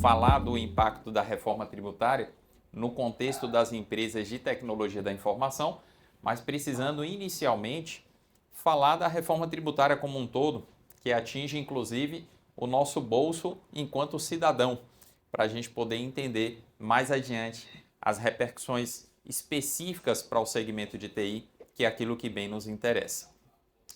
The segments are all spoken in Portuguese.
falar do impacto da reforma tributária no contexto das empresas de tecnologia da informação, mas precisando inicialmente falar da reforma tributária como um todo, que atinge inclusive o nosso bolso enquanto cidadão, para a gente poder entender mais adiante as repercussões específicas para o segmento de TI, que é aquilo que bem nos interessa.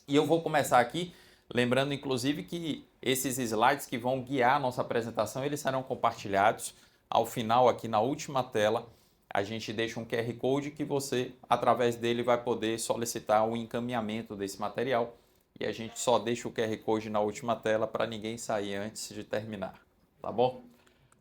E eu vou começar aqui lembrando inclusive que esses slides que vão guiar a nossa apresentação, eles serão compartilhados. Ao final, aqui na última tela, a gente deixa um QR Code que você, através dele, vai poder solicitar o encaminhamento desse material. E a gente só deixa o QR Code na última tela para ninguém sair antes de terminar, tá bom?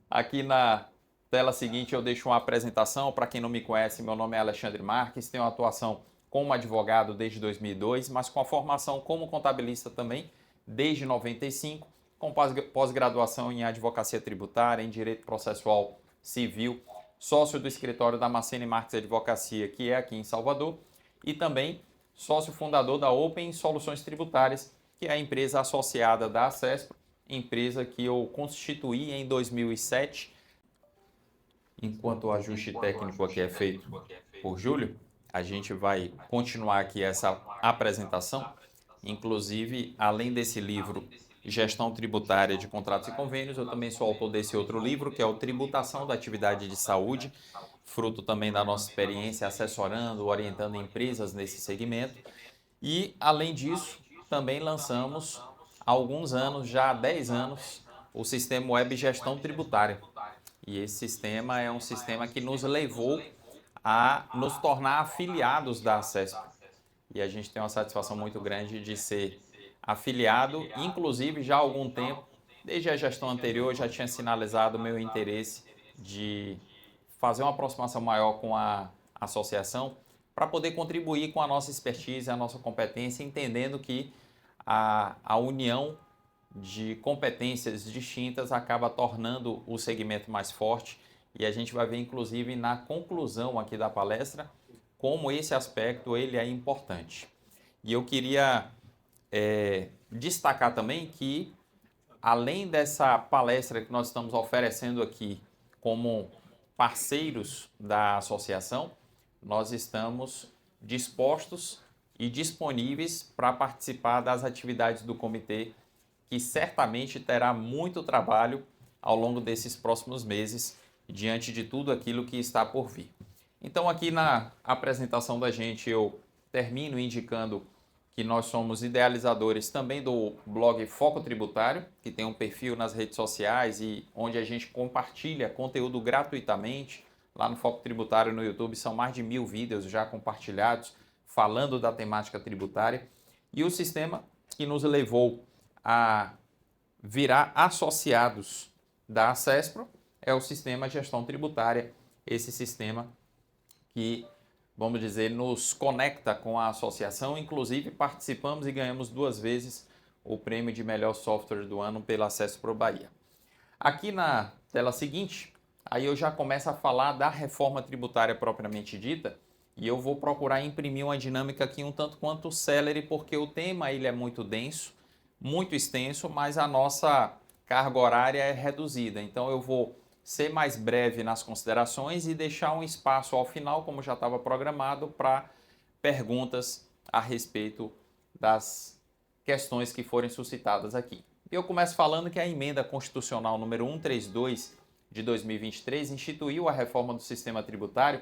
Aqui na tela seguinte eu deixo uma apresentação. Para quem não me conhece, meu nome é Alexandre Marques, tenho atuação como advogado desde 2002, mas com a formação como contabilista também desde 95, com pós-graduação em advocacia tributária, em direito processual civil, sócio do escritório da Macene Marques Advocacia, que é aqui em Salvador, e também sócio fundador da Open Soluções Tributárias, que é a empresa associada da Acespro, empresa que eu constituí em 2007. Enquanto o ajuste técnico aqui é feito por Júlio, a gente vai continuar aqui essa apresentação. Inclusive, além desse livro Gestão Tributária de Contratos e Convênios, eu também sou autor desse outro livro, que é o Tributação da Atividade de Saúde, fruto também da nossa experiência assessorando, orientando empresas nesse segmento. E, além disso, também lançamos há alguns anos, já há 10 anos, o sistema Web Gestão Tributária. E esse sistema é um sistema que nos levou a nos tornar afiliados da Acespro. E a gente tem uma satisfação muito grande de ser afiliado, inclusive já há algum tempo, desde a gestão anterior, eu já tinha sinalizado o meu interesse de fazer uma aproximação maior com a associação para poder contribuir com a nossa expertise, a nossa competência, entendendo que a união de competências distintas acaba tornando o segmento mais forte, e a gente vai ver inclusive na conclusão aqui da palestra como esse aspecto ele é importante. E eu queria destacar também que, além dessa palestra que nós estamos oferecendo aqui como parceiros da associação, nós estamos dispostos e disponíveis para participar das atividades do comitê, que certamente terá muito trabalho ao longo desses próximos meses, diante de tudo aquilo que está por vir. Então, aqui na apresentação da gente, eu termino indicando que nós somos idealizadores também do blog Foco Tributário, que tem um perfil nas redes sociais e onde a gente compartilha conteúdo gratuitamente. Lá no Foco Tributário no YouTube são mais de 1000 vídeos já compartilhados falando da temática tributária. E o sistema que nos levou a virar associados da Acespro é o sistema Gestão Tributária, esse sistema que, vamos dizer, nos conecta com a associação. Inclusive participamos e ganhamos 2 vezes o prêmio de melhor software do ano pela Acespro Bahia. Aqui na tela seguinte, aí eu já começo a falar da reforma tributária propriamente dita, e eu vou procurar imprimir uma dinâmica aqui um tanto quanto célere, porque o tema ele é muito denso, muito extenso, mas a nossa carga horária é reduzida. Então eu vou ser mais breve nas considerações e deixar um espaço ao final, como já estava programado, para perguntas a respeito das questões que forem suscitadas aqui. Eu começo falando que a emenda constitucional número 132 de 2023 instituiu a reforma do sistema tributário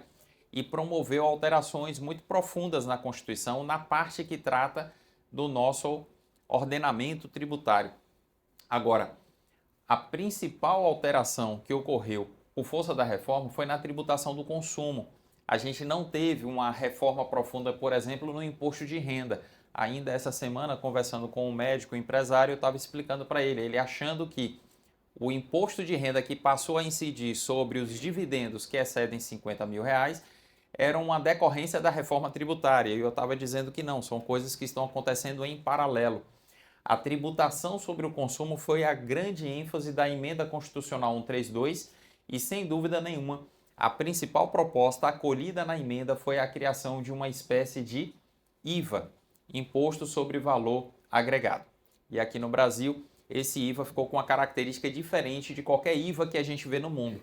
e promoveu alterações muito profundas na Constituição na parte que trata do nosso ordenamento tributário. Agora, a principal alteração que ocorreu por força da reforma foi na tributação do consumo. A gente não teve uma reforma profunda, por exemplo, no imposto de renda. Ainda essa semana, conversando com um médico empresário, eu estava explicando para ele achando que o imposto de renda que passou a incidir sobre os dividendos que excedem 50 mil reais era uma decorrência da reforma tributária. E eu estava dizendo que não, são coisas que estão acontecendo em paralelo. A tributação sobre o consumo foi a grande ênfase da emenda constitucional 132 e, sem dúvida nenhuma, a principal proposta acolhida na emenda foi a criação de uma espécie de IVA, Imposto sobre Valor Agregado. E aqui no Brasil, esse IVA ficou com uma característica diferente de qualquer IVA que a gente vê no mundo.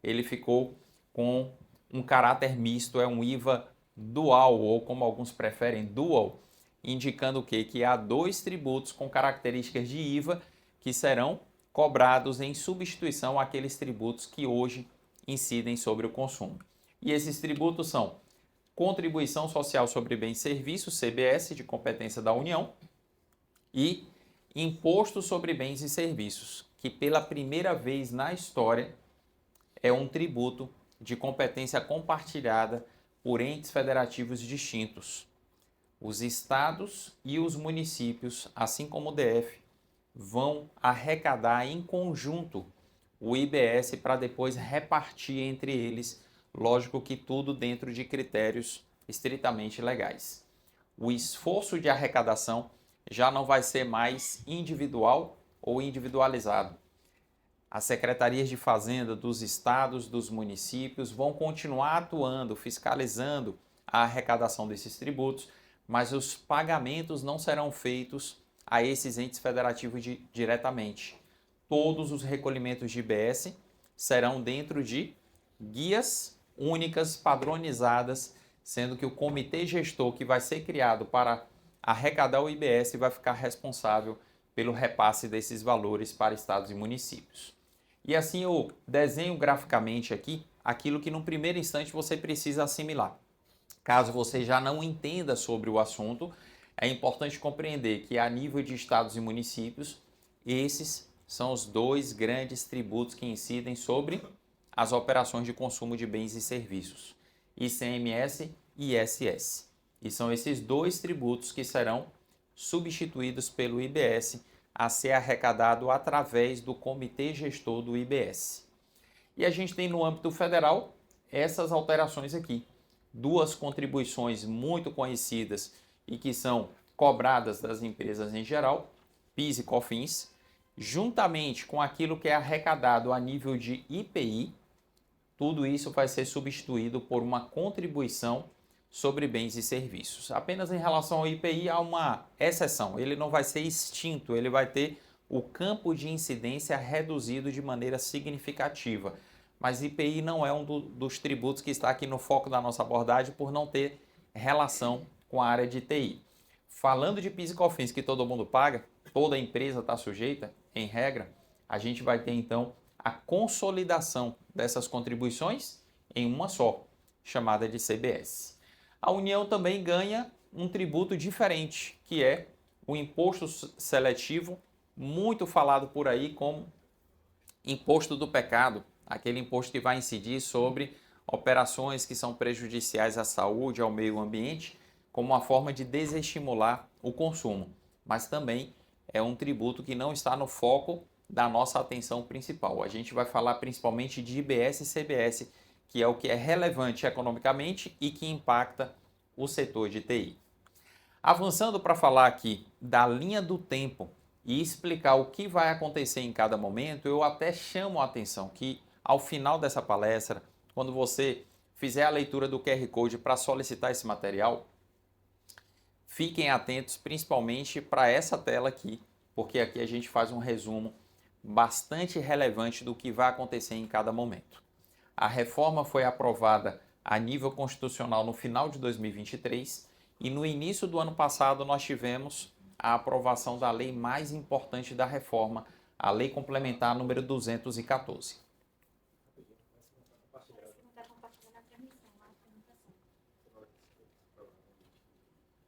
Ele ficou com um caráter misto, é um IVA dual, ou como alguns preferem, dual, indicando o quê? Que há dois tributos com características de IVA que serão cobrados em substituição àqueles tributos que hoje incidem sobre o consumo. E esses tributos são Contribuição Social sobre Bens e Serviços, CBS, de competência da União, e Imposto sobre Bens e Serviços, que pela primeira vez na história é um tributo de competência compartilhada por entes federativos distintos. Os estados e os municípios, assim como o DF, vão arrecadar em conjunto o IBS para depois repartir entre eles, lógico que tudo dentro de critérios estritamente legais. O esforço de arrecadação já não vai ser mais individual ou individualizado. As secretarias de fazenda dos estados, dos municípios vão continuar atuando, fiscalizando a arrecadação desses tributos, mas os pagamentos não serão feitos a esses entes federativos diretamente. Todos os recolhimentos de IBS serão dentro de guias únicas, padronizadas, sendo que o comitê gestor que vai ser criado para arrecadar o IBS vai ficar responsável pelo repasse desses valores para estados e municípios. E assim eu desenho graficamente aqui aquilo que no primeiro instante você precisa assimilar. Caso você já não entenda sobre o assunto, é importante compreender que a nível de estados e municípios, esses são os dois grandes tributos que incidem sobre as operações de consumo de bens e serviços, ICMS e ISS. E são esses dois tributos que serão substituídos pelo IBS a ser arrecadado através do comitê gestor do IBS. E a gente tem no âmbito federal essas alterações aqui. Duas contribuições muito conhecidas e que são cobradas das empresas em geral, PIS e COFINS, juntamente com aquilo que é arrecadado a nível de IPI, tudo isso vai ser substituído por uma contribuição sobre bens e serviços. Apenas em relação ao IPI há uma exceção, ele não vai ser extinto, ele vai ter o campo de incidência reduzido de maneira significativa. Mas IPI não é um dos tributos que está aqui no foco da nossa abordagem por não ter relação com a área de TI. Falando de PIS e COFINS que todo mundo paga, toda empresa está sujeita, em regra, a gente vai ter então a consolidação dessas contribuições em uma só, chamada de CBS. A União também ganha um tributo diferente, que é o imposto seletivo, muito falado por aí como imposto do pecado, aquele imposto que vai incidir sobre operações que são prejudiciais à saúde, ao meio ambiente, como uma forma de desestimular o consumo. Mas também é um tributo que não está no foco da nossa atenção principal. A gente vai falar principalmente de IBS e CBS, que é o que é relevante economicamente e que impacta o setor de TI. Avançando para falar aqui da linha do tempo e explicar o que vai acontecer em cada momento, eu até chamo a atenção que ao final dessa palestra, quando você fizer a leitura do QR Code para solicitar esse material, fiquem atentos principalmente para essa tela aqui, porque aqui a gente faz um resumo bastante relevante do que vai acontecer em cada momento. A reforma foi aprovada a nível constitucional no final de 2023 e no início do ano passado nós tivemos a aprovação da lei mais importante da reforma, a Lei Complementar número 214.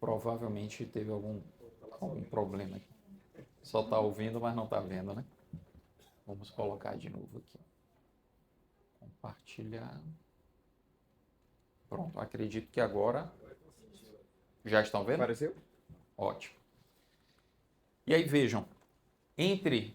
Provavelmente teve algum problema aqui. Só está ouvindo, mas não está vendo, né? Vamos colocar de novo aqui. Compartilhar. Pronto, acredito que agora já estão vendo? Apareceu? Ótimo. E aí vejam, entre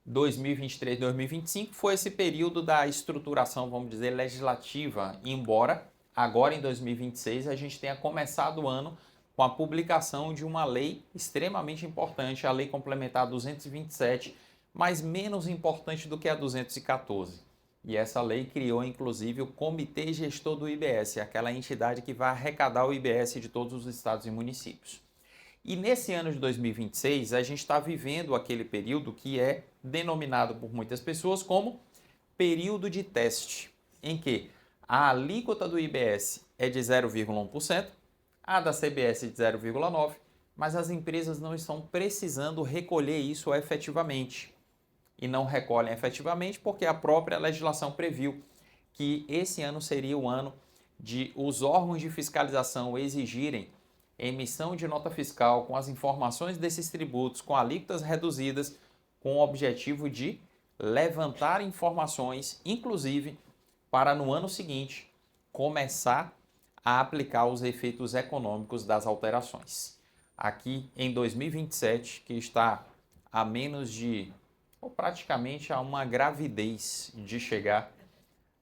2023 e 2025 foi esse período da estruturação, vamos dizer, legislativa, embora agora em 2026 a gente tenha começado o ano com a publicação de uma lei extremamente importante, a Lei Complementar 227, mas menos importante do que a 214. E essa lei criou, inclusive, o Comitê Gestor do IBS, aquela entidade que vai arrecadar o IBS de todos os estados e municípios. E nesse ano de 2026, a gente está vivendo aquele período que é denominado por muitas pessoas como período de teste, em que a alíquota do IBS é de 0,1%, a da CBS de 0,9%, mas as empresas não estão precisando recolher isso efetivamente. E não recolhem efetivamente porque a própria legislação previu que esse ano seria o ano de os órgãos de fiscalização exigirem emissão de nota fiscal com as informações desses tributos com alíquotas reduzidas, com o objetivo de levantar informações, inclusive para no ano seguinte começar a aplicar os efeitos econômicos das alterações. Aqui em 2027, que está a menos de, ou praticamente a uma gravidez de chegar,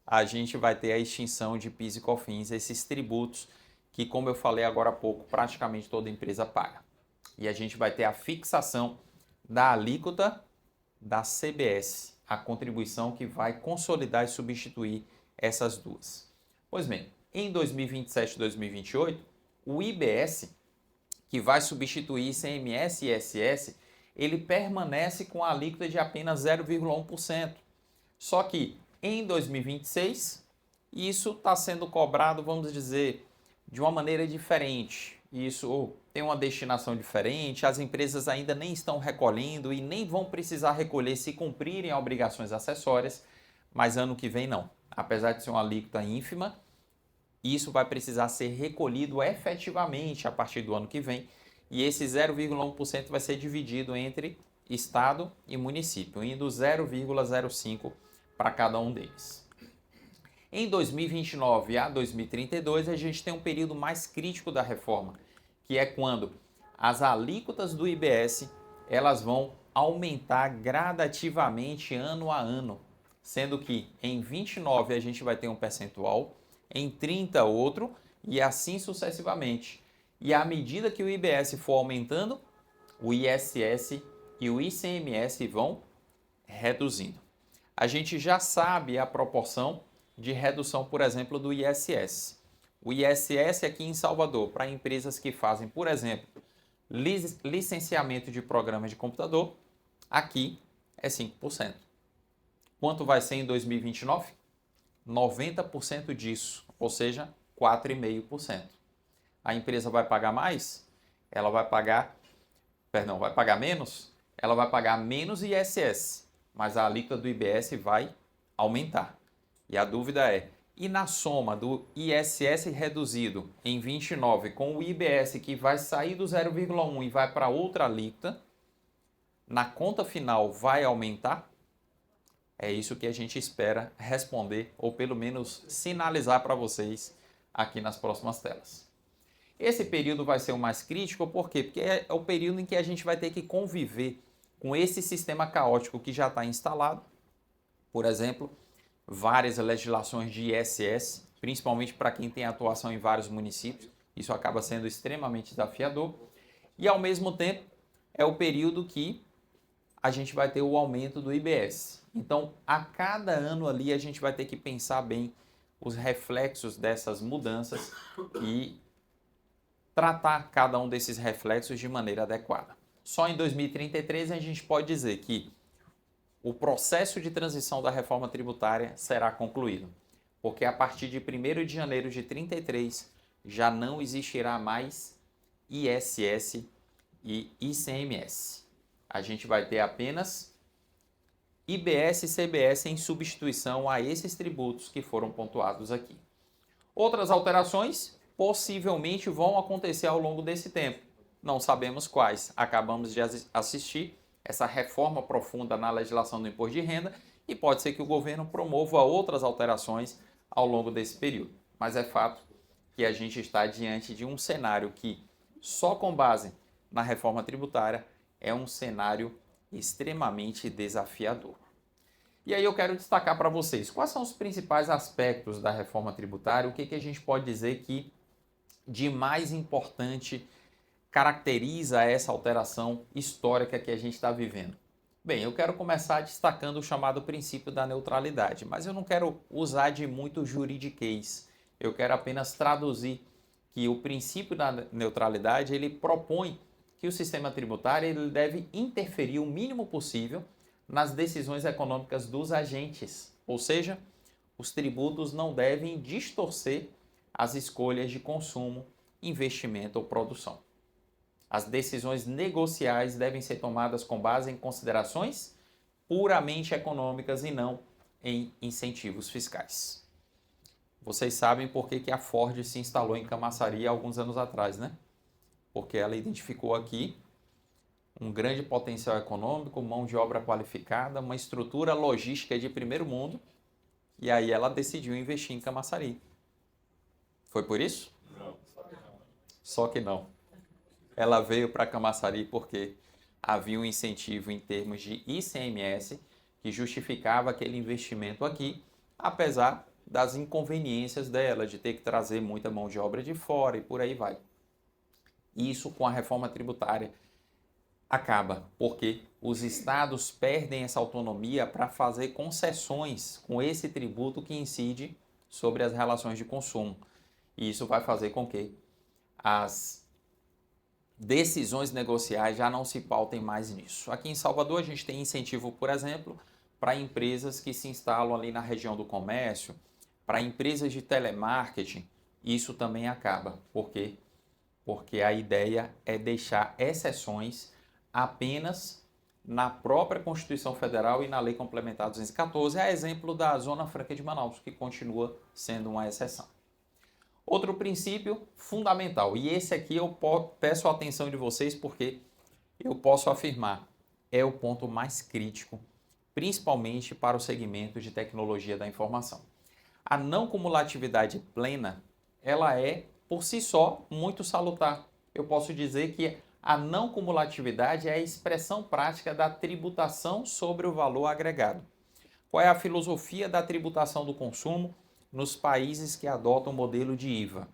a gente vai ter a extinção de PIS e COFINS, esses tributos que, como eu falei agora há pouco, praticamente toda empresa paga. E a gente vai ter a fixação da alíquota da CBS, a contribuição que vai consolidar e substituir essas duas. Pois bem, em 2027 e 2028, o IBS, que vai substituir ICMS e ISS, ele permanece com a alíquota de apenas 0,1%. Só que em 2026, isso está sendo cobrado, vamos dizer, de uma maneira diferente. Isso tem uma destinação diferente, as empresas ainda nem estão recolhendo e nem vão precisar recolher se cumprirem obrigações acessórias, mas ano que vem não. Apesar de ser uma alíquota ínfima, isso vai precisar ser recolhido efetivamente a partir do ano que vem, e esse 0,1% vai ser dividido entre estado e município, indo 0,05 para cada um deles. Em 2029 a 2032, a gente tem um período mais crítico da reforma, que é quando as alíquotas do IBS elas vão aumentar gradativamente ano a ano, sendo que em 29 a gente vai ter um percentual, em 30 outro e assim sucessivamente. E à medida que o IBS for aumentando, o ISS e o ICMS vão reduzindo. A gente já sabe a proporção de redução, por exemplo, do ISS. O ISS aqui em Salvador, para empresas que fazem, por exemplo, licenciamento de programas de computador, aqui é 5%. Quanto vai ser em 2029? 90% disso, ou seja, 4,5%. A empresa vai pagar mais? Ela vai pagar menos? Ela vai pagar menos ISS, mas a alíquota do IBS vai aumentar. E a dúvida é, e na soma do ISS reduzido em 29 com o IBS que vai sair do 0,1 e vai para outra alíquota, na conta final vai aumentar? É isso que a gente espera responder, ou pelo menos sinalizar para vocês aqui nas próximas telas. Esse período vai ser o mais crítico, por quê? Porque é o período em que a gente vai ter que conviver com esse sistema caótico que já está instalado. Por exemplo, várias legislações de ISS, principalmente para quem tem atuação em vários municípios. Isso acaba sendo extremamente desafiador. E, ao mesmo tempo, é o período que a gente vai ter o aumento do IBS. Então, a cada ano ali, a gente vai ter que pensar bem os reflexos dessas mudanças e tratar cada um desses reflexos de maneira adequada. Só em 2033 a gente pode dizer que o processo de transição da reforma tributária será concluído, porque a partir de 1º de janeiro de 33 já não existirá mais ISS e ICMS. A gente vai ter apenas IBS e CBS em substituição a esses tributos que foram pontuados aqui. Outras alterações possivelmente vão acontecer ao longo desse tempo. Não sabemos quais. Acabamos de assistir essa reforma profunda na legislação do imposto de renda e pode ser que o governo promova outras alterações ao longo desse período. Mas é fato que a gente está diante de um cenário que, só com base na reforma tributária, é um cenário extremamente desafiador. E aí eu quero destacar para vocês quais são os principais aspectos da reforma tributária, o que a gente pode dizer que de mais importante caracteriza essa alteração histórica que a gente está vivendo. Bem, eu quero começar destacando o chamado princípio da neutralidade, mas eu não quero usar de muito juridiquês. Eu quero apenas traduzir que o princípio da neutralidade ele propõe que o sistema tributário ele deve interferir o mínimo possível nas decisões econômicas dos agentes, ou seja, os tributos não devem distorcer as escolhas de consumo, investimento ou produção. As decisões negociais devem ser tomadas com base em considerações puramente econômicas e não em incentivos fiscais. Vocês sabem por que a Ford se instalou em Camaçari há alguns anos atrás, né? Porque ela identificou aqui um grande potencial econômico, mão de obra qualificada, uma estrutura logística de primeiro mundo, e aí ela decidiu investir em Camaçari. Foi por isso? Não. Só que não. Ela veio para Camaçari porque havia um incentivo em termos de ICMS que justificava aquele investimento aqui, apesar das inconveniências dela, de ter que trazer muita mão de obra de fora e por aí vai. Isso com a reforma tributária acaba, porque os estados perdem essa autonomia para fazer concessões com esse tributo que incide sobre as relações de consumo. E isso vai fazer com que as decisões negociais já não se pautem mais nisso. Aqui em Salvador a gente tem incentivo, por exemplo, para empresas que se instalam ali na região do comércio, para empresas de telemarketing. Isso também acaba. Por quê? Porque a ideia é deixar exceções apenas na própria Constituição Federal e na Lei Complementar 214, a exemplo da Zona Franca de Manaus, que continua sendo uma exceção. Outro princípio fundamental, e esse aqui eu peço a atenção de vocês porque eu posso afirmar, é o ponto mais crítico, principalmente para o segmento de tecnologia da informação. A não cumulatividade plena, ela é, por si só, muito salutar. Eu posso dizer que a não cumulatividade é a expressão prática da tributação sobre o valor agregado. Qual é a filosofia da tributação do consumo nos países que adotam o modelo de IVA?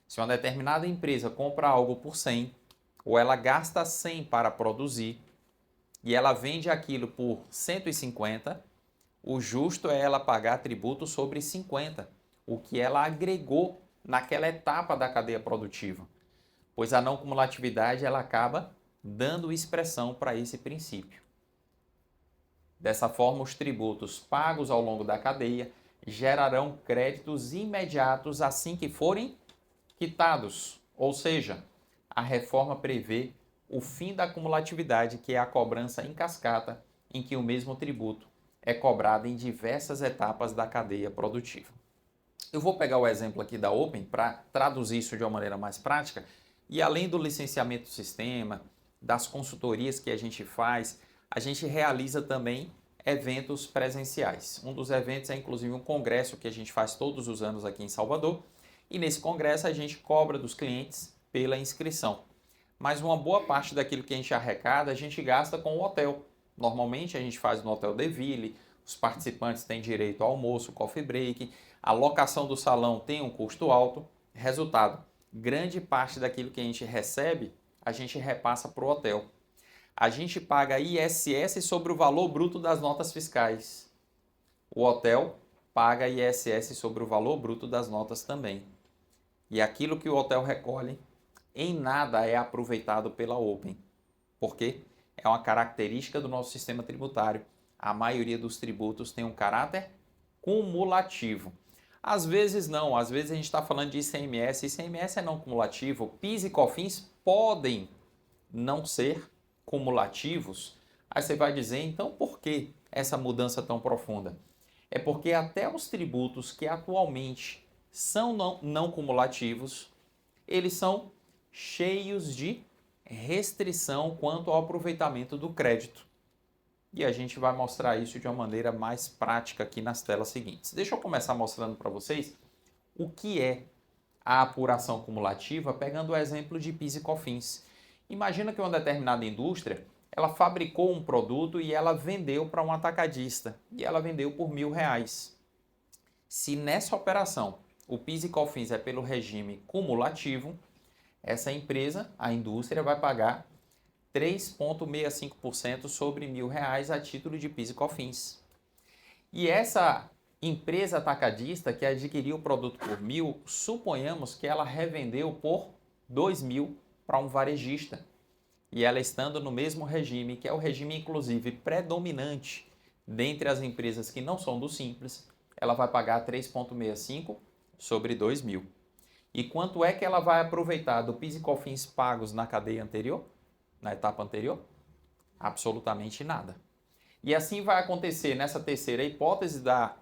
Se uma determinada empresa compra algo por 100, ou ela gasta 100 para produzir, e ela vende aquilo por 150, o justo é ela pagar tributo sobre 50, o que ela agregou naquela etapa da cadeia produtiva. Pois a não cumulatividade ela acaba dando expressão para esse princípio. Dessa forma, os tributos pagos ao longo da cadeia gerarão créditos imediatos assim que forem quitados. Ou seja, a reforma prevê o fim da cumulatividade, que é a cobrança em cascata, em que o mesmo tributo é cobrado em diversas etapas da cadeia produtiva. Eu vou pegar o exemplo aqui da Open para traduzir isso de uma maneira mais prática. E além do licenciamento do sistema, das consultorias que a gente faz, a gente realiza também eventos presenciais. Um dos eventos é inclusive um congresso que a gente faz todos os anos aqui em Salvador. E nesse congresso a gente cobra dos clientes pela inscrição. Mas uma boa parte daquilo que a gente arrecada, a gente gasta com o hotel. Normalmente a gente faz no Hotel Deville, os participantes têm direito ao almoço, coffee break, a locação do salão tem um custo alto. Resultado, grande parte daquilo que a gente recebe, a gente repassa para o hotel. A gente paga ISS sobre o valor bruto das notas fiscais. O hotel paga ISS sobre o valor bruto das notas também. E aquilo que o hotel recolhe, em nada é aproveitado pela Open. Por quê? É uma característica do nosso sistema tributário. A maioria dos tributos tem um caráter cumulativo. Às vezes não, às vezes a gente está falando de ICMS. ICMS é não cumulativo. PIS e COFINS podem não ser cumulativos. Aí você vai dizer, então por que essa mudança tão profunda? É porque até os tributos que atualmente são não cumulativos, eles são cheios de restrição quanto ao aproveitamento do crédito. E a gente vai mostrar isso de uma maneira mais prática aqui nas telas seguintes. Deixa eu começar mostrando para vocês o que é a apuração cumulativa, pegando o exemplo de PIS e COFINS. Imagina que uma determinada indústria, ela fabricou um produto e ela vendeu para um atacadista, e ela vendeu por R$1.000. Se nessa operação o PIS e COFINS é pelo regime cumulativo, essa empresa, a indústria, vai pagar 3,65% sobre R$1.000 a título de PIS e COFINS. E essa empresa atacadista que adquiriu o produto por R$1.000, suponhamos que ela revendeu por R$2.000 para um varejista. e ela estando no mesmo regime, que é o regime inclusive predominante dentre as empresas que não são do Simples, ela vai pagar 3,65 sobre 2.000. E quanto é que ela vai aproveitar do PIS e COFINS pagos na cadeia anterior, na etapa anterior? Absolutamente nada. E assim vai acontecer nessa terceira hipótese da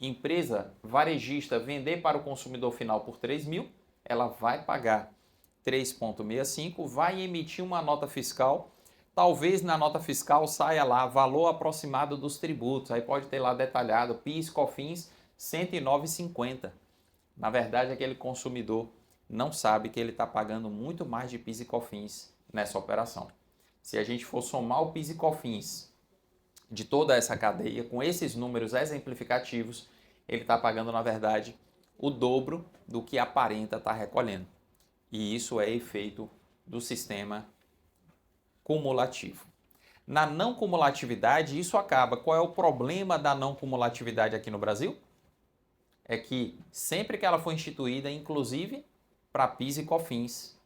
empresa varejista vender para o consumidor final por 3.000, ela vai pagar 3,65, vai emitir uma nota fiscal. Talvez na nota fiscal saia lá valor aproximado dos tributos, aí pode ter lá detalhado PIS, COFINS, R$ 109,50. Na verdade, aquele consumidor não sabe que ele está pagando muito mais de PIS e COFINS nessa operação. Se a gente for somar o PIS e COFINS de toda essa cadeia, com esses números exemplificativos, ele está pagando, na verdade, o dobro do que aparenta estar recolhendo. E isso é efeito do sistema cumulativo. Na não cumulatividade, isso acaba. Qual é o problema da não cumulatividade aqui no Brasil? É que sempre que ela foi instituída, inclusive para PIS e COFINS,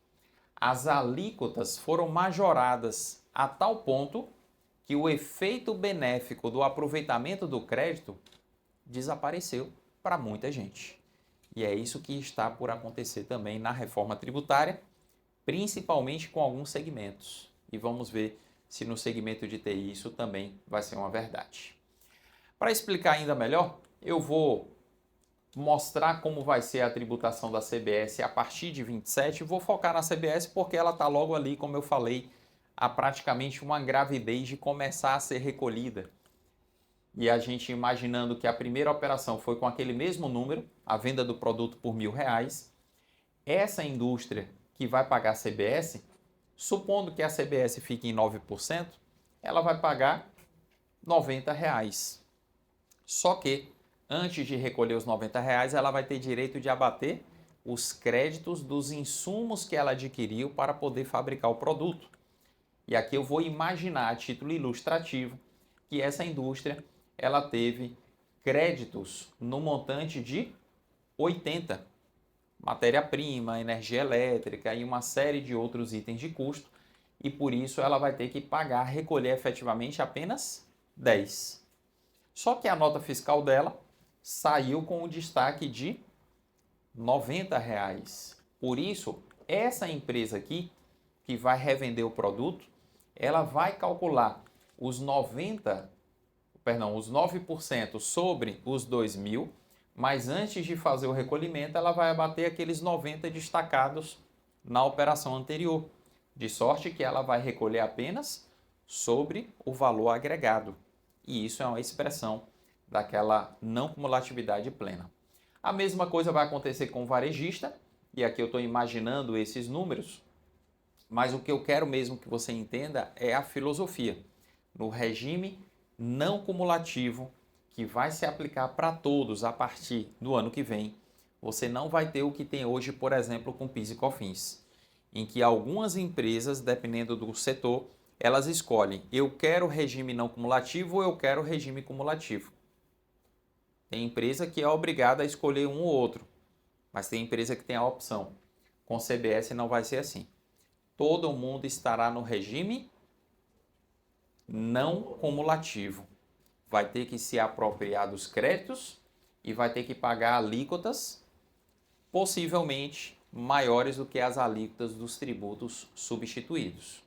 as alíquotas foram majoradas a tal ponto que o efeito benéfico do aproveitamento do crédito desapareceu para muita gente. E é isso que está por acontecer também na reforma tributária, principalmente com alguns segmentos. E vamos ver se no segmento de TI isso também vai ser uma verdade. Para explicar ainda melhor, eu vou mostrar como vai ser a tributação da CBS a partir de 27. Vou focar na CBS porque ela está logo ali, como eu falei, há praticamente uma gravidez de começar a ser recolhida. E a gente imaginando que a primeira operação foi com aquele mesmo número, a venda do produto por R$ 1.000, essa indústria que vai pagar a CBS, supondo que a CBS fique em 9%, ela vai pagar R$ 90. Só que, antes de recolher os R$ 90, ela vai ter direito de abater os créditos dos insumos que ela adquiriu para poder fabricar o produto. E aqui eu vou imaginar, a título ilustrativo, que essa indústria ela teve créditos no montante de 80. Matéria-prima, energia elétrica e uma série de outros itens de custo. E por isso ela vai ter que pagar, recolher efetivamente apenas 10. Só que a nota fiscal dela saiu com o destaque de R$ 90. Por isso, essa empresa aqui, que vai revender o produto, ela vai calcular os 9% sobre os 2.000, mas antes de fazer o recolhimento, ela vai abater aqueles 90 destacados na operação anterior, de sorte que ela vai recolher apenas sobre o valor agregado. E isso é uma expressão daquela não cumulatividade plena. A mesma coisa vai acontecer com o varejista, e aqui eu estou imaginando esses números, mas o que eu quero mesmo que você entenda é a filosofia. No regime não cumulativo, que vai se aplicar para todos a partir do ano que vem, você não vai ter o que tem hoje, por exemplo, com PIS e COFINS, em que algumas empresas, dependendo do setor, elas escolhem, eu quero regime não cumulativo ou eu quero regime cumulativo. Tem empresa que é obrigada a escolher um ou outro, mas tem empresa que tem a opção. Com CBS não vai ser assim. Todo mundo estará no regime não cumulativo. Vai ter que se apropriar dos créditos e vai ter que pagar alíquotas possivelmente maiores do que as alíquotas dos tributos substituídos.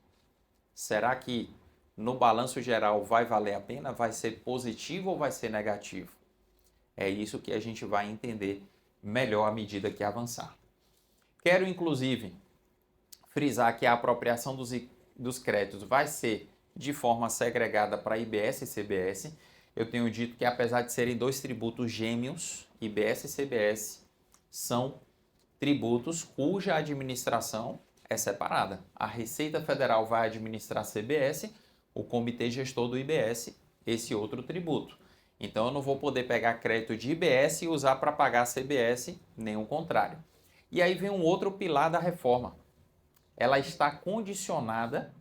Será que no balanço geral vai valer a pena? Vai ser positivo ou vai ser negativo? É isso que a gente vai entender melhor à medida que avançar. Quero, inclusive, frisar que a apropriação dos créditos vai ser de forma segregada para IBS e CBS. Eu tenho dito que, apesar de serem dois tributos gêmeos, IBS e CBS são tributos cuja administração é separada. A Receita Federal vai administrar CBS, o Comitê Gestor do IBS, esse outro tributo. Então, eu não vou poder pegar crédito de IBS e usar para pagar CBS, nem o contrário. E aí vem um outro pilar da reforma. Ela está condicionada,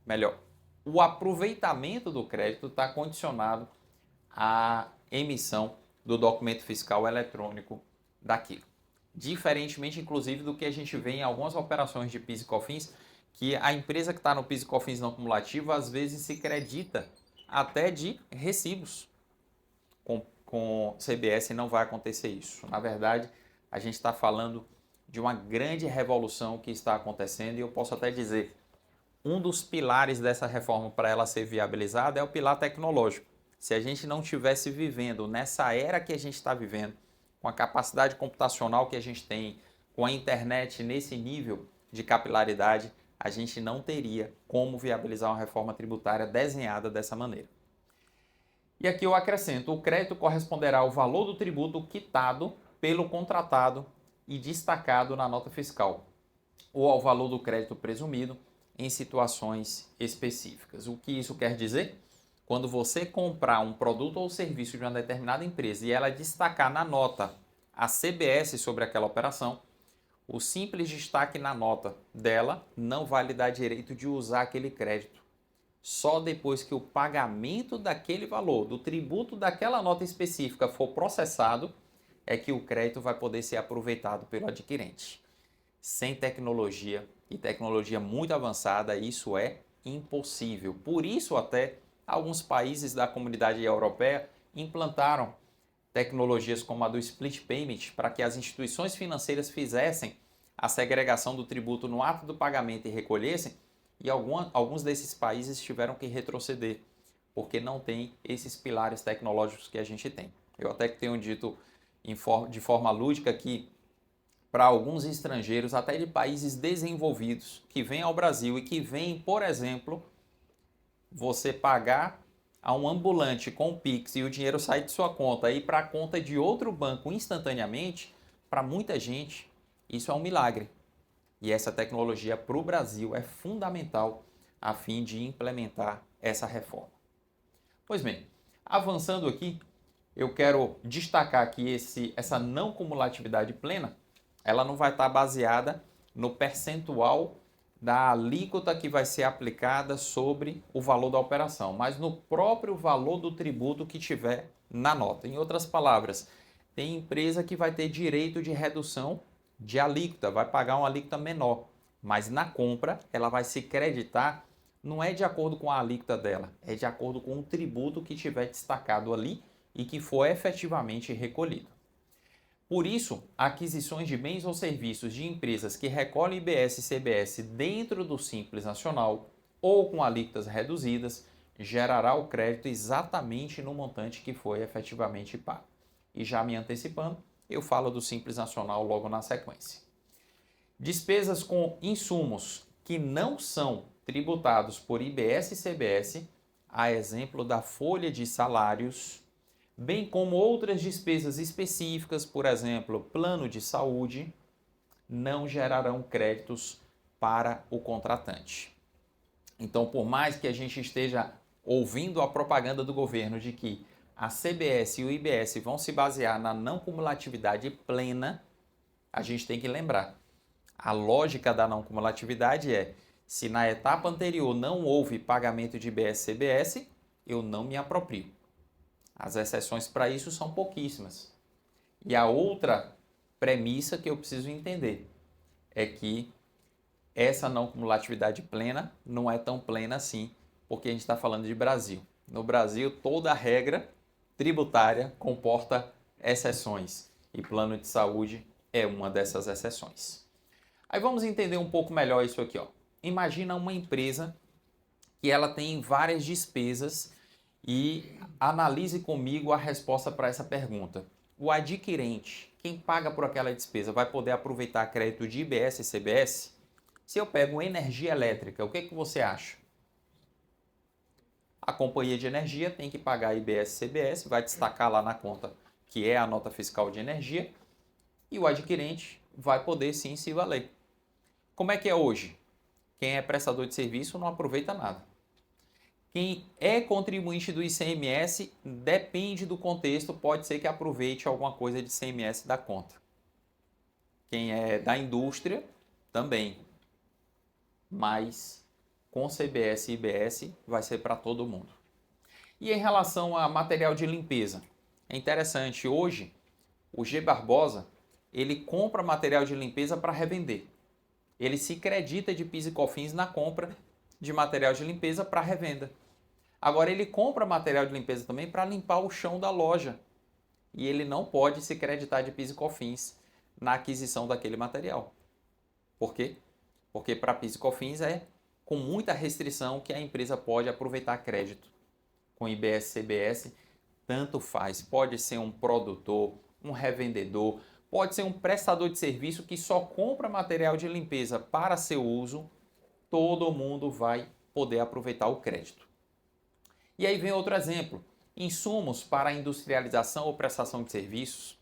melhor, o aproveitamento do crédito está condicionado à emissão do documento fiscal eletrônico daquilo. Diferentemente, inclusive, do que a gente vê em algumas operações de PIS e COFINS, que a empresa que está no PIS e COFINS não cumulativo, às vezes se credita até de recibos. Com CBS não vai acontecer isso. Na verdade, a gente está falando de uma grande revolução que está acontecendo e eu posso até dizer, um dos pilares dessa reforma para ela ser viabilizada é o pilar tecnológico. Se a gente não estivesse vivendo nessa era que a gente está vivendo, com a capacidade computacional que a gente tem, com a internet nesse nível de capilaridade, a gente não teria como viabilizar uma reforma tributária desenhada dessa maneira. E aqui eu acrescento, o crédito corresponderá ao valor do tributo quitado pelo contratado e destacado na nota fiscal, ou ao valor do crédito presumido em situações específicas. O que isso quer dizer? Quando você comprar um produto ou serviço de uma determinada empresa e ela destacar na nota a CBS sobre aquela operação, o simples destaque na nota dela não vai lhe dar direito de usar aquele crédito. Só depois que o pagamento daquele valor, do tributo daquela nota específica for processado, é que o crédito vai poder ser aproveitado pelo adquirente. Sem tecnologia e tecnologia muito avançada, isso é impossível. Por isso, até alguns países da comunidade europeia implantaram tecnologias como a do split payment para que as instituições financeiras fizessem a segregação do tributo no ato do pagamento e recolhessem, e alguns desses países tiveram que retroceder, porque não tem esses pilares tecnológicos que a gente tem. Eu até que tenho dito de forma lúdica que para alguns estrangeiros, até de países desenvolvidos, que vêm ao Brasil e que vêm, por exemplo, você pagar a um ambulante com o Pix e o dinheiro sair de sua conta e ir para a conta de outro banco instantaneamente, para muita gente, isso é um milagre. E essa tecnologia para o Brasil é fundamental a fim de implementar essa reforma. Pois bem, avançando aqui, eu quero destacar que essa não cumulatividade plena, ela não vai estar baseada no percentual da alíquota que vai ser aplicada sobre o valor da operação, mas no próprio valor do tributo que tiver na nota. Em outras palavras, tem empresa que vai ter direito de redução de alíquota, vai pagar uma alíquota menor, mas na compra ela vai se creditar, não é de acordo com a alíquota dela, é de acordo com o tributo que tiver destacado ali e que for efetivamente recolhido. Por isso, aquisições de bens ou serviços de empresas que recolhem IBS e CBS dentro do Simples Nacional ou com alíquotas reduzidas gerará o crédito exatamente no montante que foi efetivamente pago. E já me antecipando, eu falo do Simples Nacional logo na sequência. Despesas com insumos que não são tributados por IBS e CBS, a exemplo da folha de salários, bem como outras despesas específicas, por exemplo, plano de saúde, não gerarão créditos para o contratante. Então, por mais que a gente esteja ouvindo a propaganda do governo de que a CBS e o IBS vão se basear na não cumulatividade plena, a gente tem que lembrar. A lógica da não cumulatividade é, se na etapa anterior não houve pagamento de IBS e CBS, eu não me aproprio. As exceções para isso são pouquíssimas. E a outra premissa que eu preciso entender é que essa não cumulatividade plena não é tão plena assim, porque a gente está falando de Brasil. No Brasil, toda regra tributária comporta exceções e plano de saúde é uma dessas exceções. Aí vamos entender um pouco melhor isso aqui, ó. Imagina uma empresa que ela tem várias despesas e analise comigo a resposta para essa pergunta. O adquirente, quem paga por aquela despesa, vai poder aproveitar crédito de IBS e CBS? Se eu pego energia elétrica, o que você acha? A companhia de energia tem que pagar IBS e CBS, vai destacar lá na conta que é a nota fiscal de energia, e o adquirente vai poder sim se valer. Como é que é hoje? Quem é prestador de serviço não aproveita nada. Quem é contribuinte do ICMS, depende do contexto, pode ser que aproveite alguma coisa de ICMS da conta. Quem é da indústria, também. Mas com CBS e IBS vai ser para todo mundo. E em relação a material de limpeza, é interessante, hoje o G Barbosa, ele compra material de limpeza para revender. Ele se credita de PIS e COFINS na compra de material de limpeza para revenda. Agora, ele compra material de limpeza também para limpar o chão da loja. E ele não pode se creditar de PIS e COFINS na aquisição daquele material. Por quê? Porque para PIS e COFINS é com muita restrição que a empresa pode aproveitar crédito. Com IBS e CBS, tanto faz. Pode ser um produtor, um revendedor, pode ser um prestador de serviço que só compra material de limpeza para seu uso, todo mundo vai poder aproveitar o crédito. E aí vem outro exemplo. Insumos para industrialização ou prestação de serviços,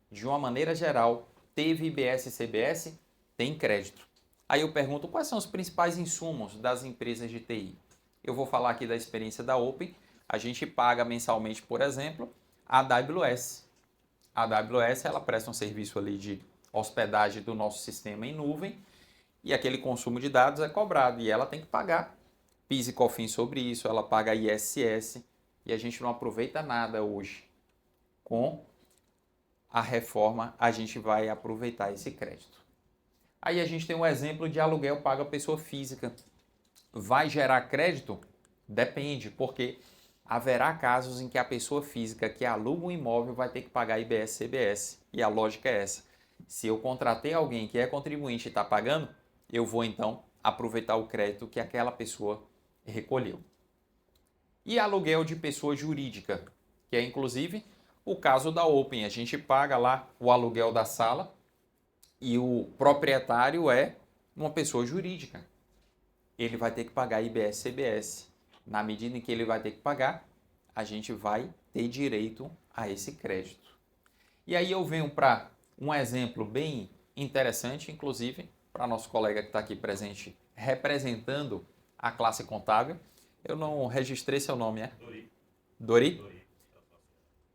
de uma maneira geral, teve IBS e CBS, tem crédito. Aí eu pergunto, quais são os principais insumos das empresas de TI? Eu vou falar aqui da experiência da Open. A gente paga mensalmente, por exemplo, a AWS. A AWS ela presta um serviço ali de hospedagem do nosso sistema em nuvem e aquele consumo de dados é cobrado e ela tem que pagar PIS e COFINS sobre isso, ela paga ISS e a gente não aproveita nada hoje. Com a reforma, a gente vai aproveitar esse crédito. Aí a gente tem um exemplo de aluguel pago à pessoa física. Vai gerar crédito? Depende, porque haverá casos em que a pessoa física que aluga um imóvel vai ter que pagar IBS e CBS. E a lógica é essa. Se eu contratei alguém que é contribuinte e está pagando, eu vou então aproveitar o crédito que aquela pessoa recolheu. E aluguel de pessoa jurídica, que é inclusive o caso da Open. A gente paga lá o aluguel da sala e o proprietário é uma pessoa jurídica. Ele vai ter que pagar IBS e CBS. Na medida em que ele vai ter que pagar, a gente vai ter direito a esse crédito. E aí eu venho para um exemplo bem interessante, inclusive, para nosso colega que está aqui presente representando a classe contábil. Eu não registrei seu nome, é? Dori. Dori? Dori.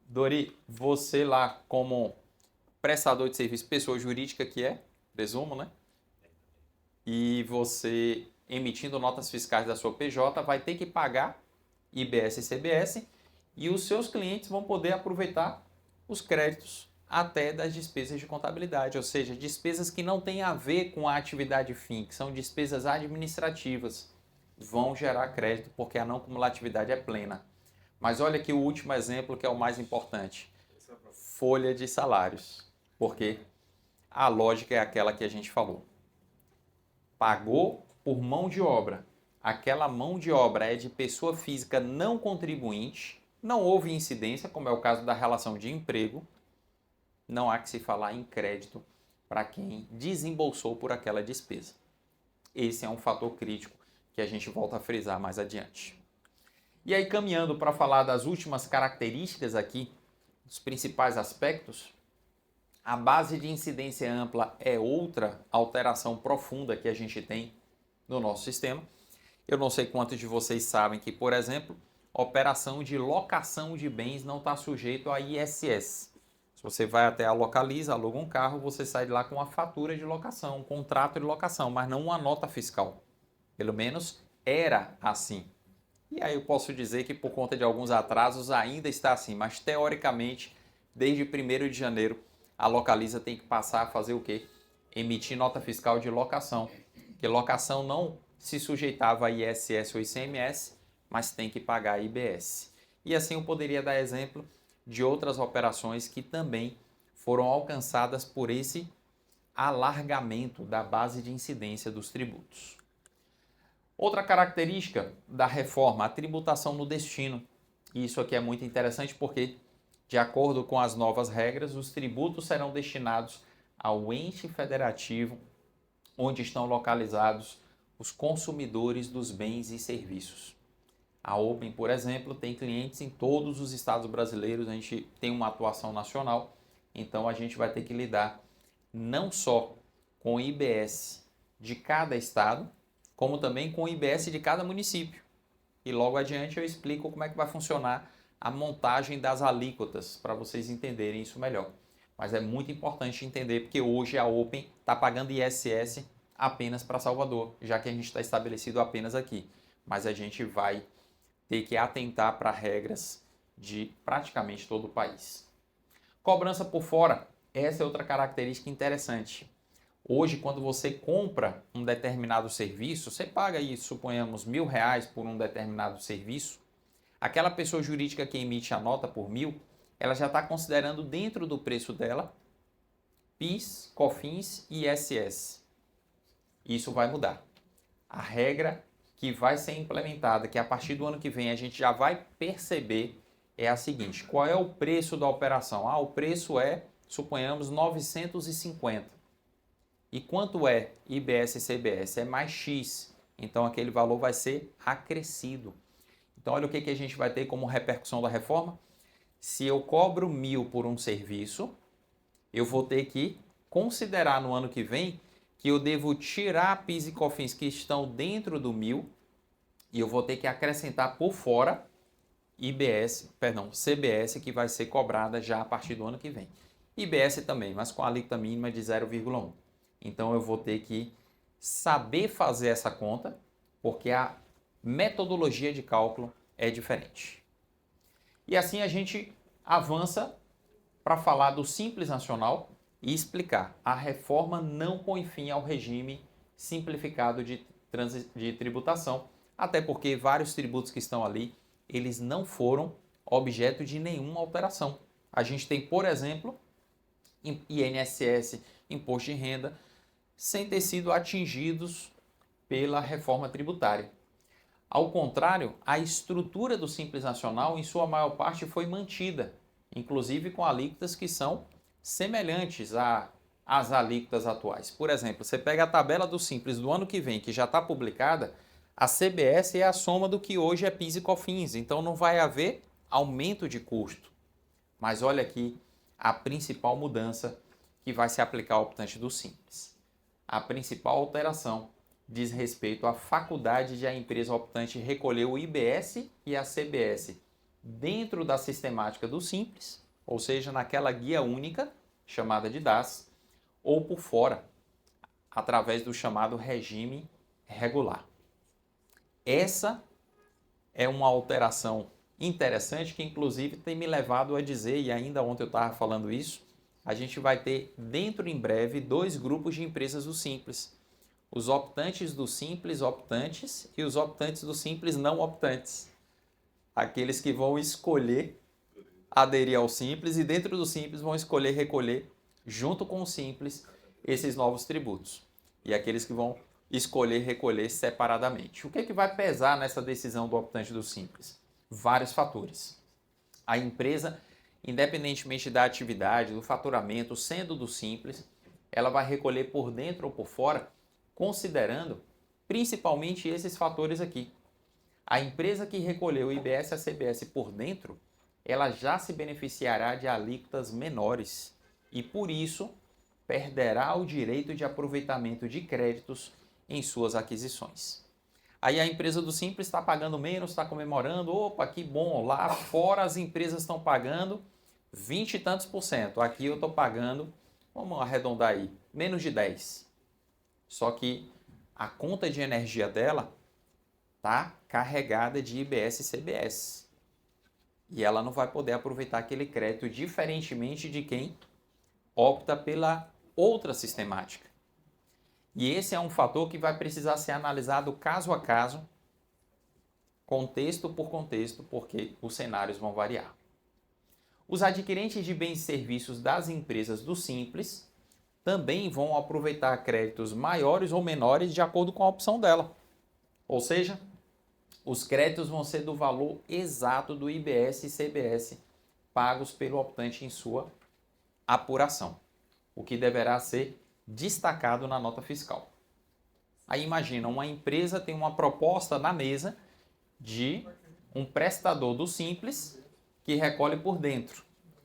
Dori, você lá como prestador de serviço, pessoa jurídica que é, presumo, né? E você emitindo notas fiscais da sua PJ vai ter que pagar IBS e CBS e os seus clientes vão poder aproveitar os créditos até das despesas de contabilidade, ou seja, despesas que não têm a ver com a atividade fim, que são despesas administrativas, vão gerar crédito porque a não cumulatividade é plena. Mas olha aqui o último exemplo que é o mais importante. Folha de salários, porque a lógica é aquela que a gente falou. Pagou por mão de obra. Aquela mão de obra é de pessoa física não contribuinte, não houve incidência, como é o caso da relação de emprego, não há que se falar em crédito para quem desembolsou por aquela despesa. Esse é um fator crítico que a gente volta a frisar mais adiante. E aí, caminhando para falar das últimas características aqui, dos principais aspectos, a base de incidência ampla é outra alteração profunda que a gente tem no nosso sistema. Eu não sei quantos de vocês sabem que, por exemplo, operação de locação de bens não está sujeito a ISS. Se você vai até a Localiza, aluga um carro, você sai de lá com uma fatura de locação, um contrato de locação, mas não uma nota fiscal. Pelo menos era assim. E aí eu posso dizer que por conta de alguns atrasos ainda está assim, mas teoricamente, desde 1º de janeiro, a Localiza tem que passar a fazer o quê? Emitir nota fiscal de locação. Porque locação não se sujeitava a ISS ou ICMS, mas tem que pagar IBS. E assim eu poderia dar exemplo de outras operações que também foram alcançadas por esse alargamento da base de incidência dos tributos. Outra característica da reforma, a tributação no destino. E isso aqui é muito interessante porque, de acordo com as novas regras, os tributos serão destinados ao ente federativo onde estão localizados os consumidores dos bens e serviços. A Open, por exemplo, tem clientes em todos os estados brasileiros, a gente tem uma atuação nacional, então a gente vai ter que lidar não só com o IBS de cada estado, como também com o IBS de cada município. E logo adiante eu explico como é que vai funcionar a montagem das alíquotas, para vocês entenderem isso melhor. Mas é muito importante entender, porque hoje a Open está pagando ISS apenas para Salvador, já que a gente está estabelecido apenas aqui. Mas a gente vai ter que atentar para regras de praticamente todo o país. Cobrança por fora, essa é outra característica interessante. Hoje, quando você compra um determinado serviço, você paga aí, suponhamos, R$ 1.000 por um determinado serviço. Aquela pessoa jurídica que emite a nota por 1.000, ela já está considerando dentro do preço dela PIS, COFINS e ISS. Isso vai mudar. A regra que vai ser implementada, que a partir do ano que vem a gente já vai perceber, é a seguinte: qual é o preço da operação? O preço é, suponhamos, 950. E quanto é IBS e CBS? É mais X. Então aquele valor vai ser acrescido. Então olha o que a gente vai ter como repercussão da reforma. Se eu cobro 1.000 por um serviço, eu vou ter que considerar no ano que vem que eu devo tirar PIS e COFINS que estão dentro do 1.000 e eu vou ter que acrescentar por fora CBS, que vai ser cobrada já a partir do ano que vem. IBS também, mas com a alíquota mínima de 0,1. Então eu vou ter que saber fazer essa conta, porque a metodologia de cálculo é diferente. E assim a gente avança para falar do Simples Nacional e explicar. A reforma não põe fim ao regime simplificado de tributação, até porque vários tributos que estão ali, eles não foram objeto de nenhuma alteração. A gente tem, por exemplo, INSS, Imposto de Renda, sem ter sido atingidos pela reforma tributária. Ao contrário, a estrutura do Simples Nacional, em sua maior parte, foi mantida, inclusive com alíquotas que são semelhantes às alíquotas atuais. Por exemplo, você pega a tabela do Simples do ano que vem, que já está publicada, a CBS é a soma do que hoje é PIS e COFINS, então não vai haver aumento de custo. Mas olha aqui a principal mudança que vai se aplicar ao optante do Simples. A principal alteração diz respeito à faculdade de a empresa optante recolher o IBS e a CBS dentro da sistemática do Simples, ou seja, naquela guia única, chamada de DAS, ou por fora, através do chamado regime regular. Essa é uma alteração interessante que, inclusive, tem me levado a dizer, e ainda ontem eu estava falando isso, a gente vai ter dentro em breve 2 grupos de empresas do Simples. Os optantes do Simples optantes e os optantes do Simples não optantes. Aqueles que vão escolher aderir ao Simples e dentro do Simples vão escolher recolher, junto com o Simples, esses novos tributos. E aqueles que vão escolher recolher separadamente. O que é que vai pesar nessa decisão do optante do Simples? Vários fatores. A empresa, independentemente da atividade, do faturamento, sendo do Simples, ela vai recolher por dentro ou por fora, considerando principalmente esses fatores aqui. A empresa que recolheu o IBS e a CBS por dentro, ela já se beneficiará de alíquotas menores e, por isso, perderá o direito de aproveitamento de créditos em suas aquisições. Aí a empresa do Simples está pagando menos, está comemorando, opa, que bom, lá fora as empresas estão pagando 20 e tantos %. Aqui eu estou pagando, vamos arredondar aí, menos de 10. Só que a conta de energia dela está carregada de IBS e CBS. E ela não vai poder aproveitar aquele crédito, diferentemente de quem opta pela outra sistemática. E esse é um fator que vai precisar ser analisado caso a caso, contexto por contexto, porque os cenários vão variar. Os adquirentes de bens e serviços das empresas do Simples também vão aproveitar créditos maiores ou menores de acordo com a opção dela. Ou seja, os créditos vão ser do valor exato do IBS e CBS pagos pelo optante em sua apuração, o que deverá ser destacado na nota fiscal. Aí imagina, uma empresa tem uma proposta na mesa de um prestador do Simples que recolhe por dentro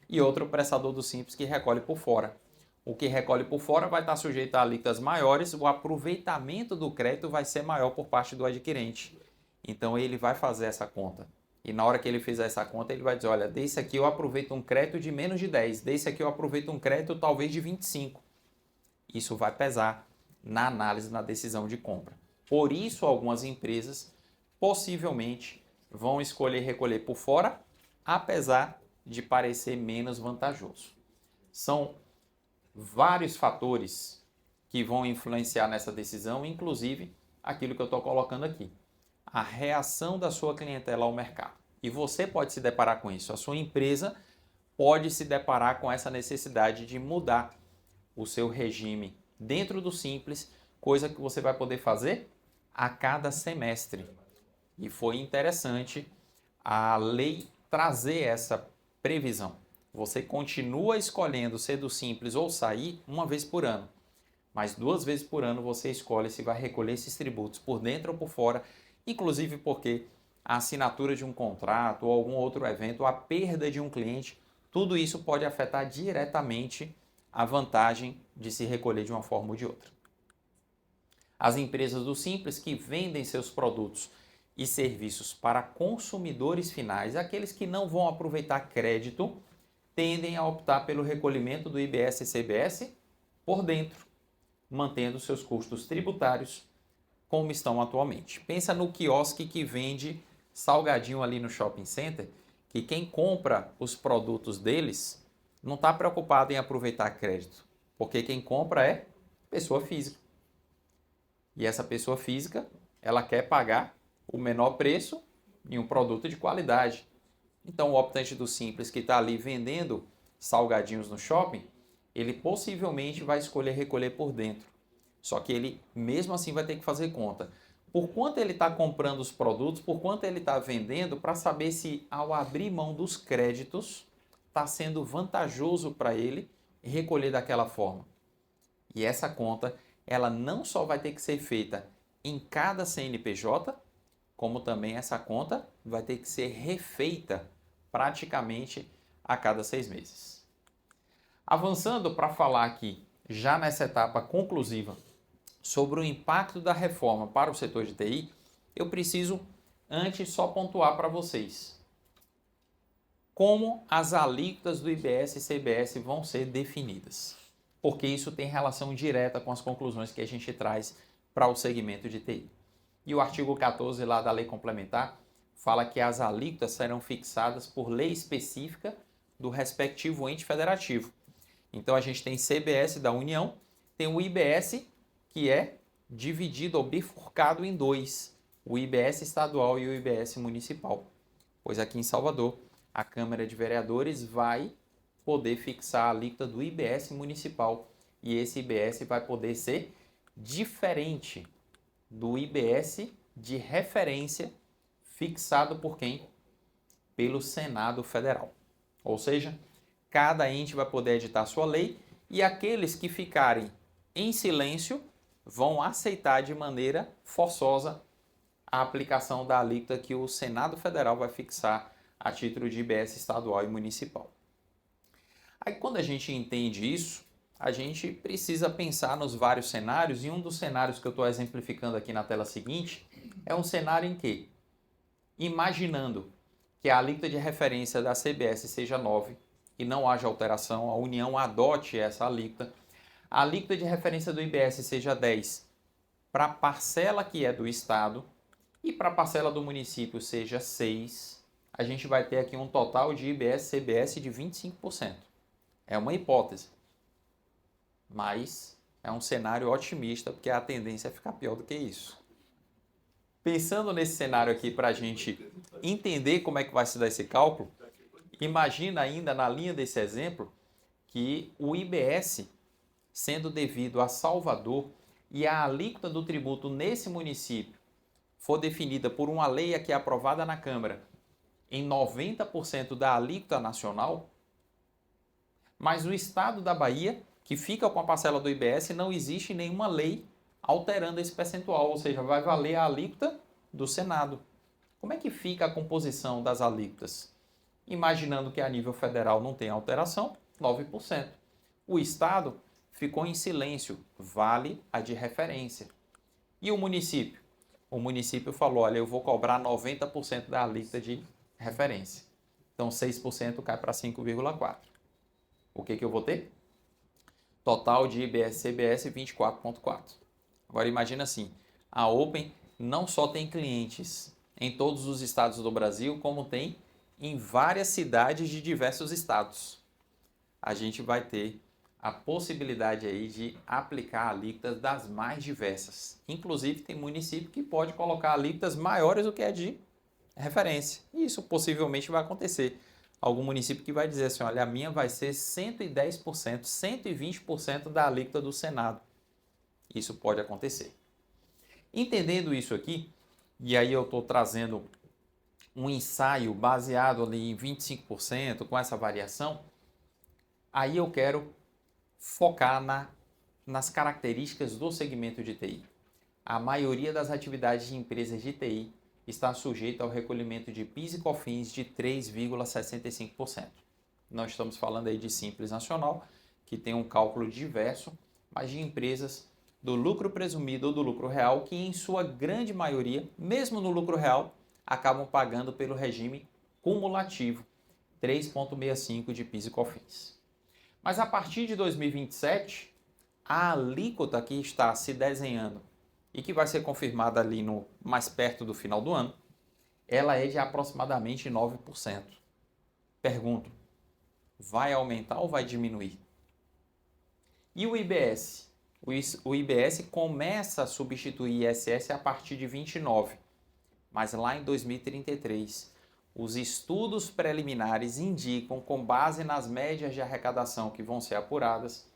e outro prestador do Simples que recolhe por fora. O que recolhe por fora vai estar sujeito a alíquotas maiores, o aproveitamento do crédito vai ser maior por parte do adquirente. Então ele vai fazer essa conta. E na hora que ele fizer essa conta, ele vai dizer, olha, desse aqui eu aproveito um crédito de menos de 10, desse aqui eu aproveito um crédito talvez de 25. Isso vai pesar na análise, na decisão de compra. Por isso, algumas empresas possivelmente vão escolher recolher por fora, apesar de parecer menos vantajoso. São vários fatores que vão influenciar nessa decisão, inclusive aquilo que eu estou colocando aqui. A reação da sua clientela ao mercado. E você pode se deparar com isso. A sua empresa pode se deparar com essa necessidade de mudar o seu regime dentro do Simples, coisa que você vai poder fazer a cada semestre. E foi interessante a lei trazer essa previsão. Você continua escolhendo ser do Simples ou sair uma vez por ano, mas 2 vezes por ano você escolhe se vai recolher esses tributos por dentro ou por fora, inclusive porque a assinatura de um contrato ou algum outro evento, a perda de um cliente, tudo isso pode afetar diretamente a vantagem de se recolher de uma forma ou de outra. As empresas do Simples que vendem seus produtos e serviços para consumidores finais, aqueles que não vão aproveitar crédito, tendem a optar pelo recolhimento do IBS e CBS por dentro, mantendo seus custos tributários como estão atualmente. Pensa no quiosque que vende salgadinho ali no shopping center, que quem compra os produtos deles não está preocupado em aproveitar crédito, porque quem compra é pessoa física. E essa pessoa física, ela quer pagar o menor preço em um produto de qualidade. Então, o optante do Simples que está ali vendendo salgadinhos no shopping, ele possivelmente vai escolher recolher por dentro. Só que ele, mesmo assim, vai ter que fazer conta. Por quanto ele está comprando os produtos, por quanto ele está vendendo, para saber se, ao abrir mão dos créditos, está sendo vantajoso para ele recolher daquela forma. E essa conta, ela não só vai ter que ser feita em cada CNPJ, como também essa conta vai ter que ser refeita praticamente a cada 6 meses. Avançando para falar aqui, já nessa etapa conclusiva, sobre o impacto da reforma para o setor de TI, eu preciso antes só pontuar para vocês como as alíquotas do IBS e CBS vão ser definidas, porque isso tem relação direta com as conclusões que a gente traz para o segmento de TI. E o artigo 14 lá da lei complementar fala que as alíquotas serão fixadas por lei específica do respectivo ente federativo. Então a gente tem CBS da União, tem o IBS que é dividido ou bifurcado em 2, o IBS estadual e o IBS municipal. Pois aqui em Salvador, a Câmara de Vereadores vai poder fixar a alíquota do IBS municipal e esse IBS vai poder ser diferente do IBS de referência fixado por quem? Pelo Senado Federal. Ou seja, cada ente vai poder editar sua lei e aqueles que ficarem em silêncio vão aceitar de maneira forçosa a aplicação da alíquota que o Senado Federal vai fixar a título de IBS estadual e municipal. Aí quando a gente entende isso, a gente precisa pensar nos vários cenários, e um dos cenários que eu estou exemplificando aqui na tela seguinte é um cenário em que, imaginando que a alíquota de referência da CBS seja 9 e não haja alteração, a União adote essa alíquota, a alíquota de referência do IBS seja 10 para a parcela que é do Estado e para a parcela do município seja 6, a gente vai ter aqui um total de IBS-CBS de 25%. É uma hipótese, mas é um cenário otimista, porque a tendência é ficar pior do que isso. Pensando nesse cenário aqui para a gente entender como é que vai se dar esse cálculo, imagina ainda na linha desse exemplo que o IBS, sendo devido a Salvador, e a alíquota do tributo nesse município for definida por uma lei aqui aprovada na Câmara em 90% da alíquota nacional, mas o estado da Bahia, que fica com a parcela do IBS, não existe nenhuma lei alterando esse percentual, ou seja, vai valer a alíquota do Senado. Como é que fica a composição das alíquotas? Imaginando que a nível federal não tem alteração, 9%. O estado ficou em silêncio, vale a de referência. E o município? O município falou, olha, eu vou cobrar 90% da alíquota de referência. Então 6% cai para 5,4%. O que eu vou ter? Total de IBS-CBS 24,4%. Agora imagina assim, a Open não só tem clientes em todos os estados do Brasil, como tem em várias cidades de diversos estados. A gente vai ter a possibilidade aí de aplicar alíquotas das mais diversas. Inclusive, tem município que pode colocar alíquotas maiores do que a de referência. E isso possivelmente vai acontecer. Algum município que vai dizer assim, olha, a minha vai ser 110%, 120% da alíquota do Senado. Isso pode acontecer. Entendendo isso aqui, e aí eu estou trazendo um ensaio baseado ali em 25% com essa variação, aí eu quero focar nas características do segmento de TI. A maioria das atividades de empresas de TI está sujeita ao recolhimento de PIS e COFINS de 3,65%. Nós estamos falando aí de Simples Nacional, que tem um cálculo diverso, mas de empresas do lucro presumido ou do lucro real, que em sua grande maioria, mesmo no lucro real, acabam pagando pelo regime cumulativo, 3,65% de PIS e COFINS. Mas a partir de 2027, a alíquota que está se desenhando e que vai ser confirmada ali mais perto do final do ano, ela é de aproximadamente 9%. Pergunto, vai aumentar ou vai diminuir? E o IBS? O IBS começa a substituir ISS a partir de 29, mas lá em 2033, os estudos preliminares indicam, com base nas médias de arrecadação que vão ser apuradas,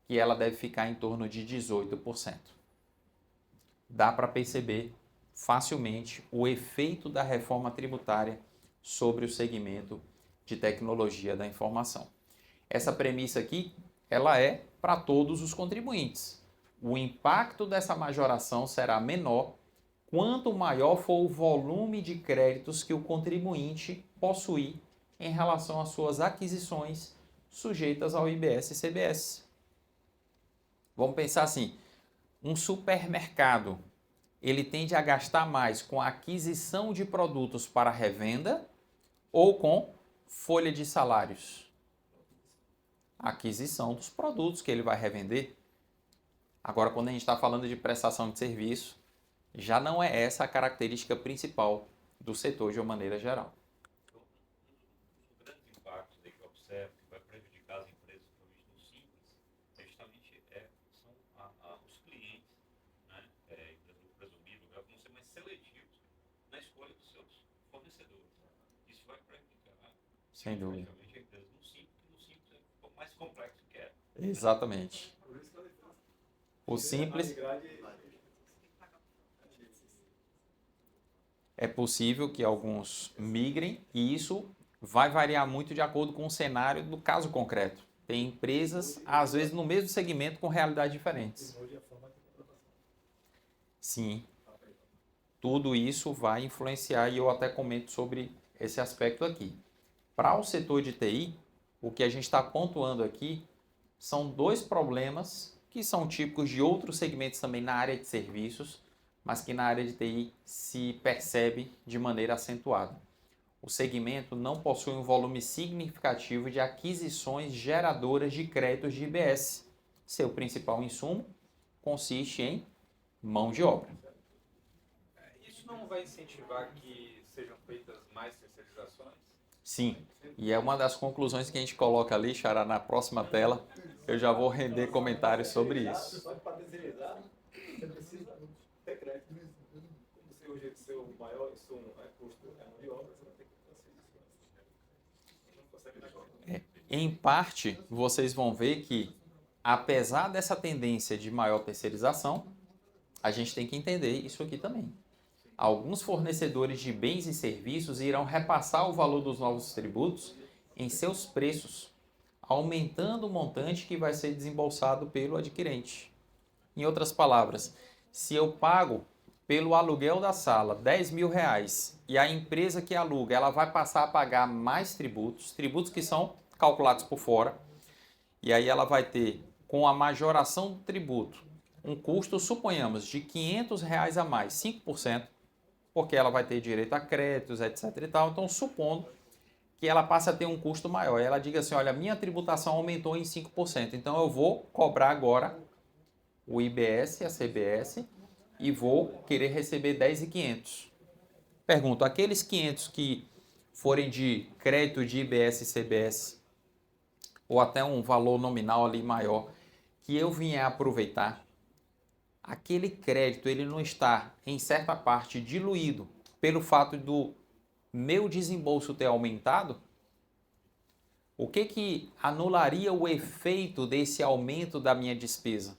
que ela deve ficar em torno de 18%. Dá para perceber facilmente o efeito da reforma tributária sobre o segmento de tecnologia da informação. Essa premissa aqui, ela é para todos os contribuintes. O impacto dessa majoração será menor quanto maior for o volume de créditos que o contribuinte possuir em relação às suas aquisições sujeitas ao IBS e CBS. Vamos pensar assim, um supermercado, ele tende a gastar mais com a aquisição de produtos para revenda ou com folha de salários? Aquisição dos produtos que ele vai revender. Agora, quando a gente está falando de prestação de serviço, já não é essa a característica principal do setor de uma maneira geral. Um grande impacto que eu observo que vai prejudicar as empresas, principalmente no simples, é justamente são os clientes, né, empresas do presumido, vão ser mais seletivos na escolha dos seus fornecedores. Isso vai prejudicar, sem dúvida, a empresa no simples é mais complexo que é. Exatamente. O simples é possível que alguns migrem e isso vai variar muito de acordo com o cenário do caso concreto. Tem empresas, às vezes, no mesmo segmento com realidades diferentes. Sim, tudo isso vai influenciar e eu até comento sobre esse aspecto aqui. Para o setor de TI, o que a gente está pontuando aqui são dois problemas que são típicos de outros segmentos também na área de serviços, mas que na área de TI se percebe de maneira acentuada. O segmento não possui um volume significativo de aquisições geradoras de créditos de IBS. Seu principal insumo consiste em mão de obra. Isso não vai incentivar que sejam feitas mais terceirizações? Sim, e é uma das conclusões que a gente coloca ali, Xará, na próxima tela. Eu já vou render comentários sobre isso. Só que para terceirizar, você precisa ter crédito. Como você hoje o seu maior insumo é custo é mão de obra, você vai ter que transferir. Não consegue negócio. Em parte, vocês vão ver que, apesar dessa tendência de maior terceirização, a gente tem que entender isso aqui também. Alguns fornecedores de bens e serviços irão repassar o valor dos novos tributos em seus preços, aumentando o montante que vai ser desembolsado pelo adquirente. Em outras palavras, se eu pago pelo aluguel da sala R$10.000 e a empresa que aluga ela vai passar a pagar mais tributos que são calculados por fora, e aí ela vai ter, com a majoração do tributo, um custo, suponhamos, de R$500 a mais, 5%, porque ela vai ter direito a créditos, etc. e tal. Então, supondo que ela passe a ter um custo maior, ela diga assim, olha, minha tributação aumentou em 5%, então eu vou cobrar agora o IBS e a CBS e vou querer receber 10.500. Pergunto, aqueles 500 que forem de crédito de IBS e CBS, ou até um valor nominal ali maior, que eu vier a aproveitar, aquele crédito ele não está, em certa parte, diluído pelo fato do meu desembolso ter aumentado, o que anularia o efeito desse aumento da minha despesa?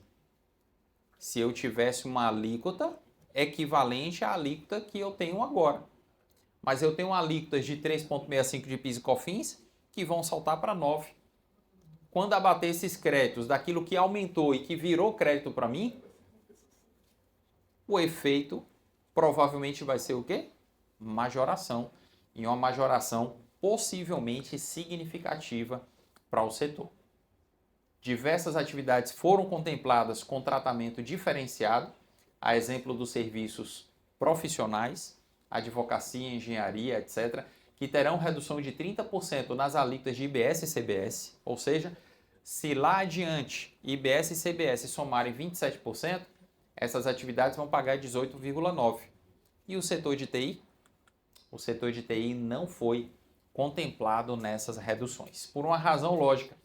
Se eu tivesse uma alíquota equivalente à alíquota que eu tenho agora. Mas eu tenho alíquotas de 3,65 de PIS e COFINS que vão saltar para 9. Quando abater esses créditos daquilo que aumentou e que virou crédito para mim, o efeito provavelmente vai ser o quê? Majoração. E uma majoração possivelmente significativa para o setor. Diversas atividades foram contempladas com tratamento diferenciado, a exemplo dos serviços profissionais, advocacia, engenharia, etc., que terão redução de 30% nas alíquotas de IBS e CBS, ou seja, se lá adiante IBS e CBS somarem 27%, essas atividades vão pagar 18,9%. E o setor de TI? O setor de TI não foi contemplado nessas reduções. Por uma razão lógica,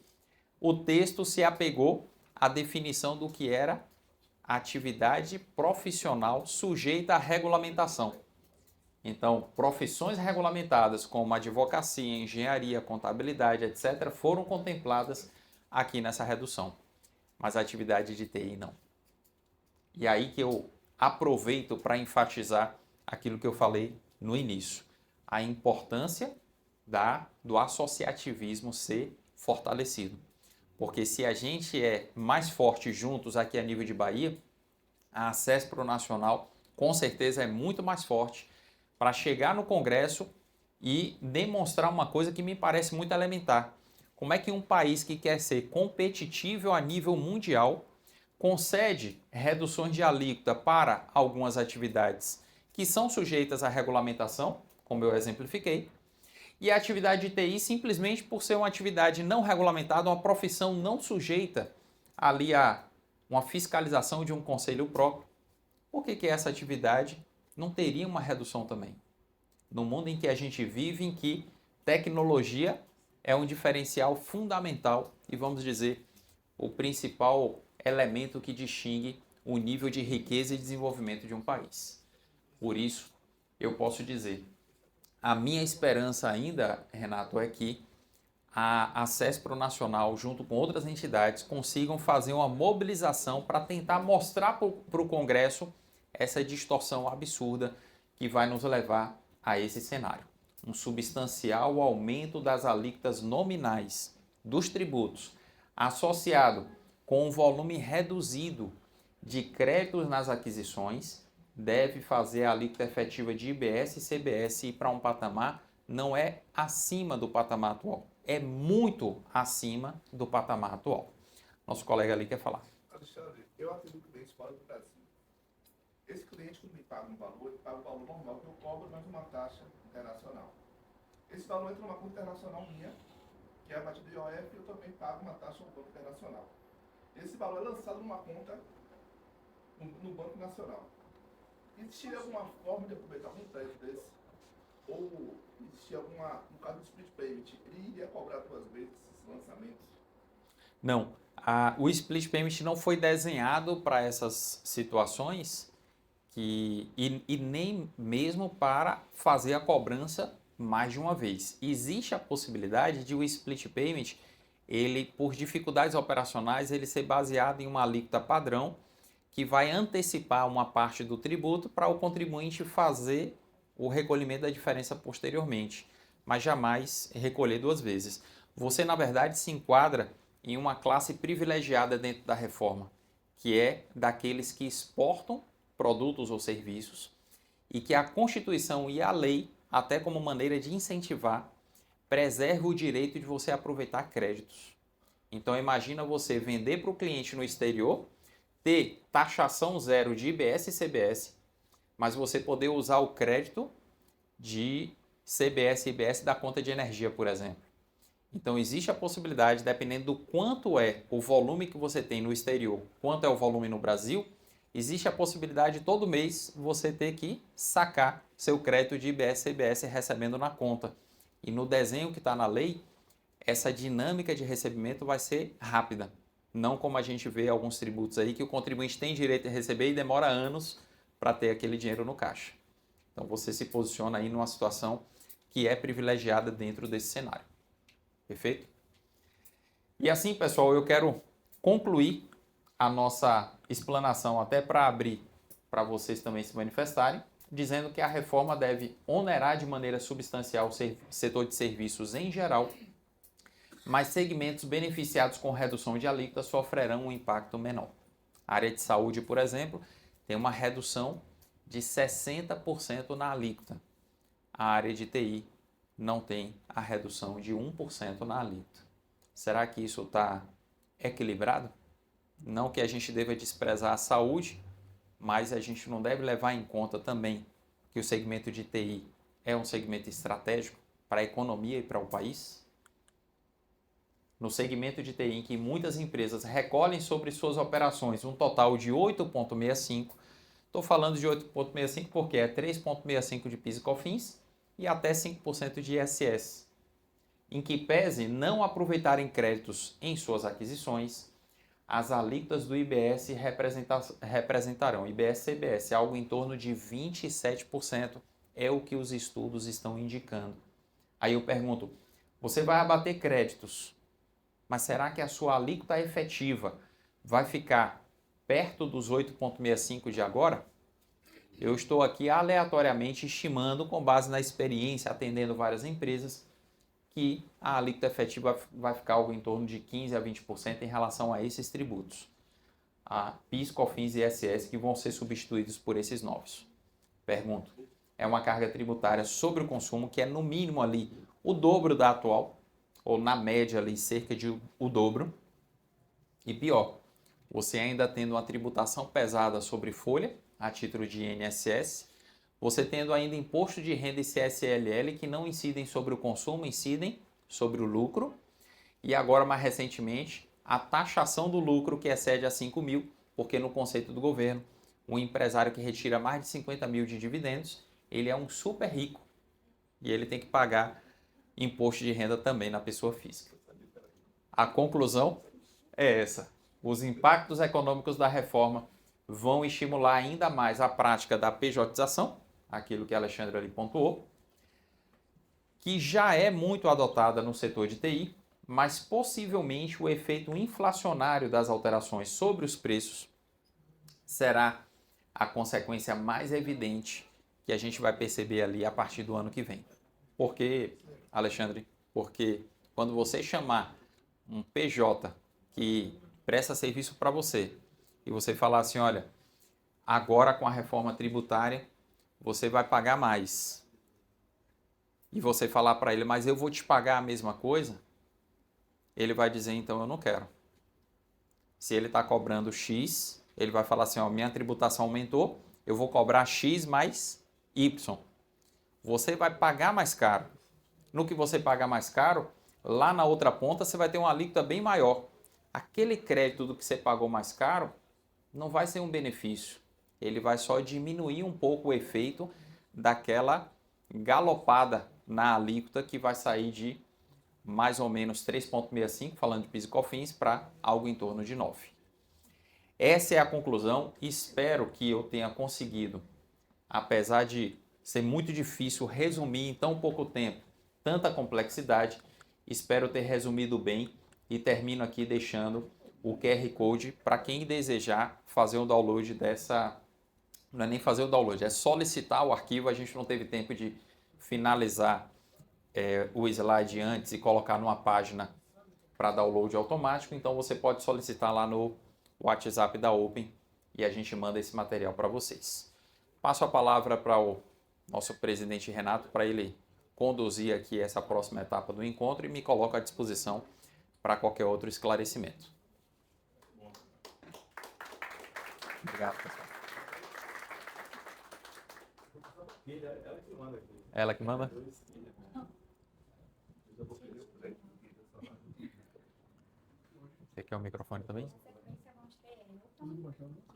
o texto se apegou à definição do que era atividade profissional sujeita à regulamentação. Então, profissões regulamentadas como advocacia, engenharia, contabilidade, etc., foram contempladas aqui nessa redução, mas a atividade de TI não. E aí que eu aproveito para enfatizar aquilo que eu falei no início, a importância do associativismo ser fortalecido. Porque se a gente é mais forte juntos aqui a nível de Bahia, a Acespro Nacional com certeza é muito mais forte para chegar no Congresso e demonstrar uma coisa que me parece muito elementar. Como é que um país que quer ser competitivo a nível mundial concede reduções de alíquota para algumas atividades que são sujeitas à regulamentação, como eu exemplifiquei, e a atividade de TI simplesmente por ser uma atividade não regulamentada, uma profissão não sujeita ali a uma fiscalização de um conselho próprio, por que essa atividade não teria uma redução também? No mundo em que a gente vive, em que tecnologia é um diferencial fundamental e, vamos dizer, o principal elemento que distingue o nível de riqueza e desenvolvimento de um país. Por isso, eu posso dizer, a minha esperança ainda, Renato, é que a Acespro Nacional, junto com outras entidades, consigam fazer uma mobilização para tentar mostrar para o Congresso essa distorção absurda que vai nos levar a esse cenário. Um substancial aumento das alíquotas nominais dos tributos, associado com um volume reduzido de créditos nas aquisições, deve fazer a alíquota efetiva de IBS e CBS ir para um patamar não é acima do patamar atual, é muito acima do patamar atual. Nosso colega ali quer falar. Alexandre, eu atendo clientes fora do Brasil. Esse cliente, quando me paga um valor, ele paga o valor normal que eu cobro, mais uma taxa internacional. Esse valor entra numa conta internacional minha, que é abatida de IOF, e eu também pago uma taxa no Banco Internacional. Esse valor é lançado numa conta no Banco Nacional. Existiria alguma forma de aproveitar um crédito desse? Ou existia no caso do split payment, ele iria cobrar 2 vezes esses lançamentos? Não, o split payment não foi desenhado para essas situações e nem mesmo para fazer a cobrança mais de uma vez. Existe a possibilidade de o split payment, ele, por dificuldades operacionais, ele ser baseado em uma alíquota padrão que vai antecipar uma parte do tributo para o contribuinte fazer o recolhimento da diferença posteriormente, mas jamais recolher 2 vezes. Você, na verdade, se enquadra em uma classe privilegiada dentro da reforma, que é daqueles que exportam produtos ou serviços e que a Constituição e a lei, até como maneira de incentivar, preserva o direito de você aproveitar créditos. Então, imagina você vender para o cliente no exterior, ter taxação zero de IBS e CBS, mas você poder usar o crédito de CBS e IBS da conta de energia, por exemplo. Então, existe a possibilidade, dependendo do quanto é o volume que você tem no exterior, quanto é o volume no Brasil, existe a possibilidade de todo mês você ter que sacar seu crédito de IBS e CBS recebendo na conta. E no desenho que está na lei, essa dinâmica de recebimento vai ser rápida. Não como a gente vê alguns tributos aí, que o contribuinte tem direito a receber e demora anos para ter aquele dinheiro no caixa. Então você se posiciona aí numa situação que é privilegiada dentro desse cenário. Perfeito? E assim, pessoal, eu quero concluir a nossa explanação até para abrir para vocês também se manifestarem, dizendo que a reforma deve onerar de maneira substancial o setor de serviços em geral, mas segmentos beneficiados com redução de alíquota sofrerão um impacto menor. A área de saúde, por exemplo, tem uma redução de 60% na alíquota. A área de TI não tem a redução de 1% na alíquota. Será que isso está equilibrado? Não que a gente deva desprezar a saúde, mas a gente não deve levar em conta também que o segmento de TI é um segmento estratégico para a economia e para o país? No segmento de TI, em que muitas empresas recolhem sobre suas operações um total de 8,65%, estou falando de 8,65% porque é 3,65% de PIS e COFINS e até 5% de ISS. Em que pese não aproveitarem créditos em suas aquisições, as alíquotas do IBS representarão, IBS e CBS, algo em torno de 27%, é o que os estudos estão indicando. Aí eu pergunto, você vai abater créditos, mas será que a sua alíquota efetiva vai ficar perto dos 8,65% de agora? Eu estou aqui aleatoriamente estimando, com base na experiência, atendendo várias empresas, que a alíquota efetiva vai ficar algo em torno de 15% a 20% em relação a esses tributos. A PIS, COFINS e ISS que vão ser substituídos por esses novos. Pergunto, é uma carga tributária sobre o consumo que é no mínimo ali o dobro da atual, ou na média ali cerca de o dobro. E pior, você ainda tendo uma tributação pesada sobre folha, a título de INSS, você tendo ainda imposto de renda e CSLL que não incidem sobre o consumo, incidem sobre o lucro. E agora, mais recentemente, a taxação do lucro que excede a 5 mil, porque no conceito do governo, um empresário que retira mais de 50 mil de dividendos, ele é um super rico e ele tem que pagar imposto de renda também na pessoa física. A conclusão é essa. Os impactos econômicos da reforma vão estimular ainda mais a prática da pejotização, aquilo que Alexandre ali pontuou, que já é muito adotada no setor de TI, mas possivelmente o efeito inflacionário das alterações sobre os preços será a consequência mais evidente que a gente vai perceber ali a partir do ano que vem. Por quê, Alexandre? Porque quando você chamar um PJ que presta serviço para você e você falar assim, olha, agora com a reforma tributária você vai pagar mais. E você falar para ele, mas eu vou te pagar a mesma coisa, ele vai dizer, então eu não quero. Se ele está cobrando X, ele vai falar assim, ó, minha tributação aumentou, eu vou cobrar X mais Y. Você vai pagar mais caro. No que você pagar mais caro, lá na outra ponta você vai ter uma alíquota bem maior. Aquele crédito do que você pagou mais caro não vai ser um benefício. Ele vai só diminuir um pouco o efeito daquela galopada na alíquota que vai sair de mais ou menos 3,65, falando de PIS e COFINS, para algo em torno de 9. Essa é a conclusão. Espero que eu tenha conseguido, apesar de ser muito difícil resumir em tão pouco tempo tanta complexidade, espero ter resumido bem e termino aqui deixando o QR Code para quem desejar fazer o download dessa... Não é nem fazer o download, é solicitar o arquivo. A gente não teve tempo de finalizar o slide antes e colocar numa página para download automático, então você pode solicitar lá no WhatsApp da Open e a gente manda esse material para vocês. Passo a palavra para o nosso presidente Renato para ele conduzir aqui essa próxima etapa do encontro e me coloco à disposição para qualquer outro esclarecimento. Obrigado, pessoal. Ela que manda aqui. Ela que manda? Você quer o microfone também? Que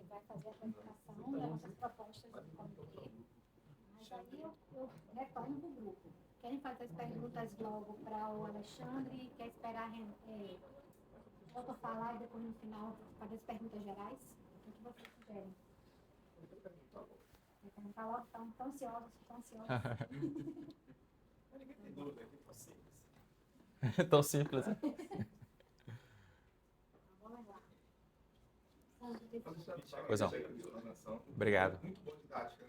vai fazer a apresentação das propostas do comitê. Mas aí eu retorno para o grupo. querem fazer as perguntas logo para o Alexandre, quer esperar volta a falar e depois no final fazer as perguntas gerais? O que vocês sugerem? Quer perguntar logo? Estão ansiosos, estão ansiosos. Ninguém tem dúvida, aqui tá simples. Tão simples, né? Vamos lá. Pois não. Obrigado. Muito boa didática.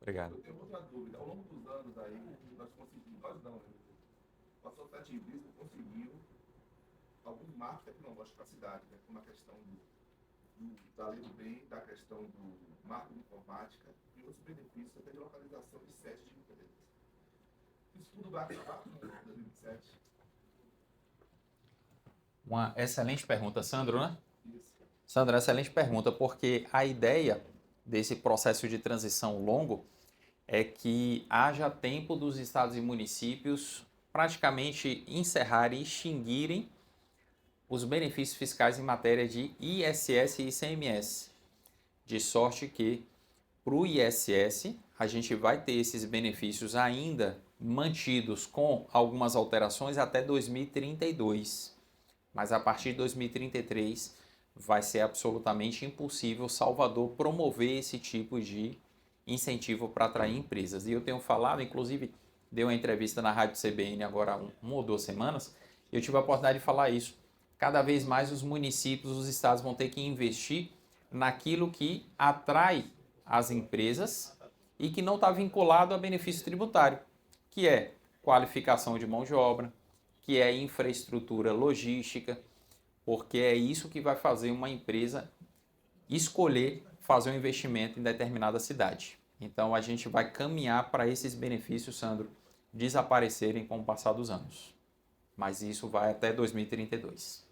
Obrigado. Eu tenho outra dúvida. Ao longo dos anos aí, nós conseguimos, nós não, né? A sociedade civil conseguiu alguns marcos tecnológicos para a cidade, né? Como a questão da lei do bem, da questão do marco de informática e outros benefícios até de localização de sedes de empresas. Isso tudo vai acabar em 2027? Uma excelente pergunta, Sandro, né? Isso. Sandro, excelente pergunta, porque a ideia desse processo de transição longo é que haja tempo dos estados e municípios praticamente encerrarem e extinguirem os benefícios fiscais em matéria de ISS e ICMS. De sorte que, para o ISS, a gente vai ter esses benefícios ainda mantidos com algumas alterações até 2032. Mas a partir de 2033 vai ser absolutamente impossível Salvador promover esse tipo de incentivo para atrair empresas. E eu tenho falado, inclusive, dei uma entrevista na Rádio CBN agora uma ou 2 semanas, e eu tive a oportunidade de falar isso. Cada vez mais os municípios, os estados vão ter que investir naquilo que atrai as empresas e que não está vinculado a benefício tributário, que é qualificação de mão de obra, que é infraestrutura logística, porque é isso que vai fazer uma empresa escolher fazer um investimento em determinada cidade. Então a gente vai caminhar para esses benefícios, Sandro, desaparecerem com o passar dos anos. Mas isso vai até 2032.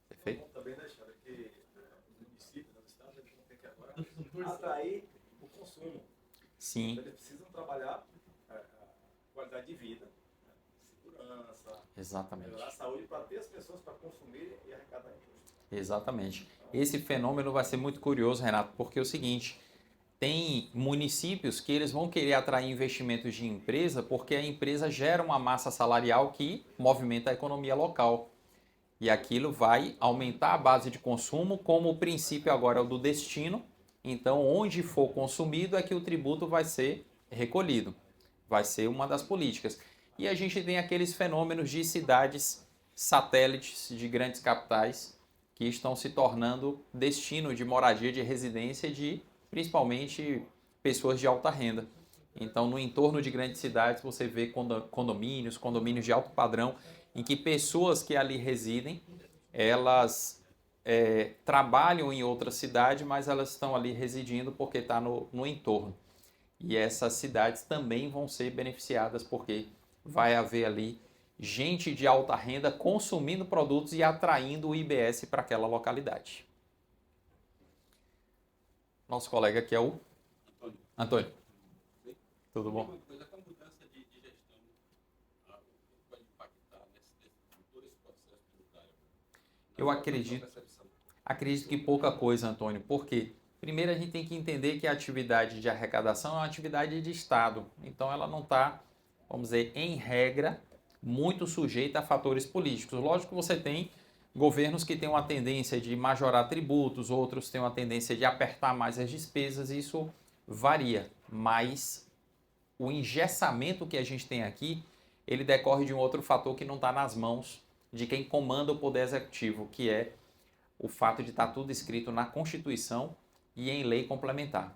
Perfeito? Também da história que os municípios, os estados, eles vão ter que agora atrair o consumo. Sim. Então, eles precisam trabalhar a qualidade de vida, né? Segurança, Exatamente. melhorar a saúde para ter as pessoas para consumir e arrecadar imposto. Exatamente. Esse fenômeno vai ser muito curioso, Renato, porque é o seguinte, tem municípios que eles vão querer atrair investimentos de empresa porque a empresa gera uma massa salarial que movimenta a economia local. E aquilo vai aumentar a base de consumo, como o princípio agora é o do destino. Então, onde for consumido é que o tributo vai ser recolhido. Vai ser uma das políticas. E a gente tem aqueles fenômenos de cidades satélites de grandes capitais que estão se tornando destino de moradia, de residência de principalmente pessoas de alta renda. Então, no entorno de grandes cidades, você vê condomínios de alto padrão, em que pessoas que ali residem, elas trabalham em outra cidade, mas elas estão ali residindo porque está no entorno. E essas cidades também vão ser beneficiadas porque vai haver ali gente de alta renda consumindo produtos e atraindo o IBS para aquela localidade. Nosso colega aqui é o Antônio. Tudo bom? Coisa com a mudança de gestão, vai impactar todo esse processo tributário? Eu acredito que pouca coisa, Antônio. Por quê? Primeiro, a gente tem que entender que a atividade de arrecadação é uma atividade de Estado. Então, ela não está, vamos dizer, em regra, muito sujeita a fatores políticos. Lógico que você tem governos que têm uma tendência de majorar tributos, outros têm uma tendência de apertar mais as despesas, isso varia. Mas o engessamento que a gente tem aqui, ele decorre de um outro fator que não está nas mãos de quem comanda o Poder Executivo, que é o fato de estar tudo escrito na Constituição e em lei complementar.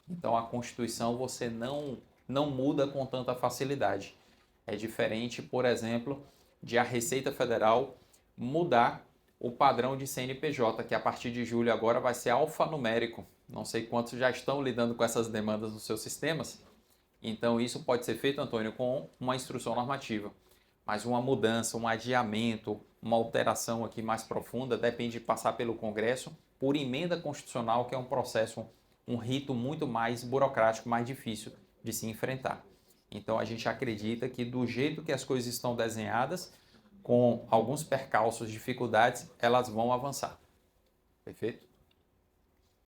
Então, a Constituição você não muda com tanta facilidade. É diferente, por exemplo, de a Receita Federal mudar o padrão de CNPJ, que a partir de julho agora vai ser alfanumérico. Não sei quantos já estão lidando com essas demandas nos seus sistemas. Então, isso pode ser feito, Antônio, com uma instrução normativa. Mas uma mudança, um adiamento, uma alteração aqui mais profunda depende de passar pelo Congresso por emenda constitucional, que é um processo, um rito muito mais burocrático, mais difícil de se enfrentar. Então, a gente acredita que do jeito que as coisas estão desenhadas, com alguns percalços, dificuldades, elas vão avançar. Perfeito?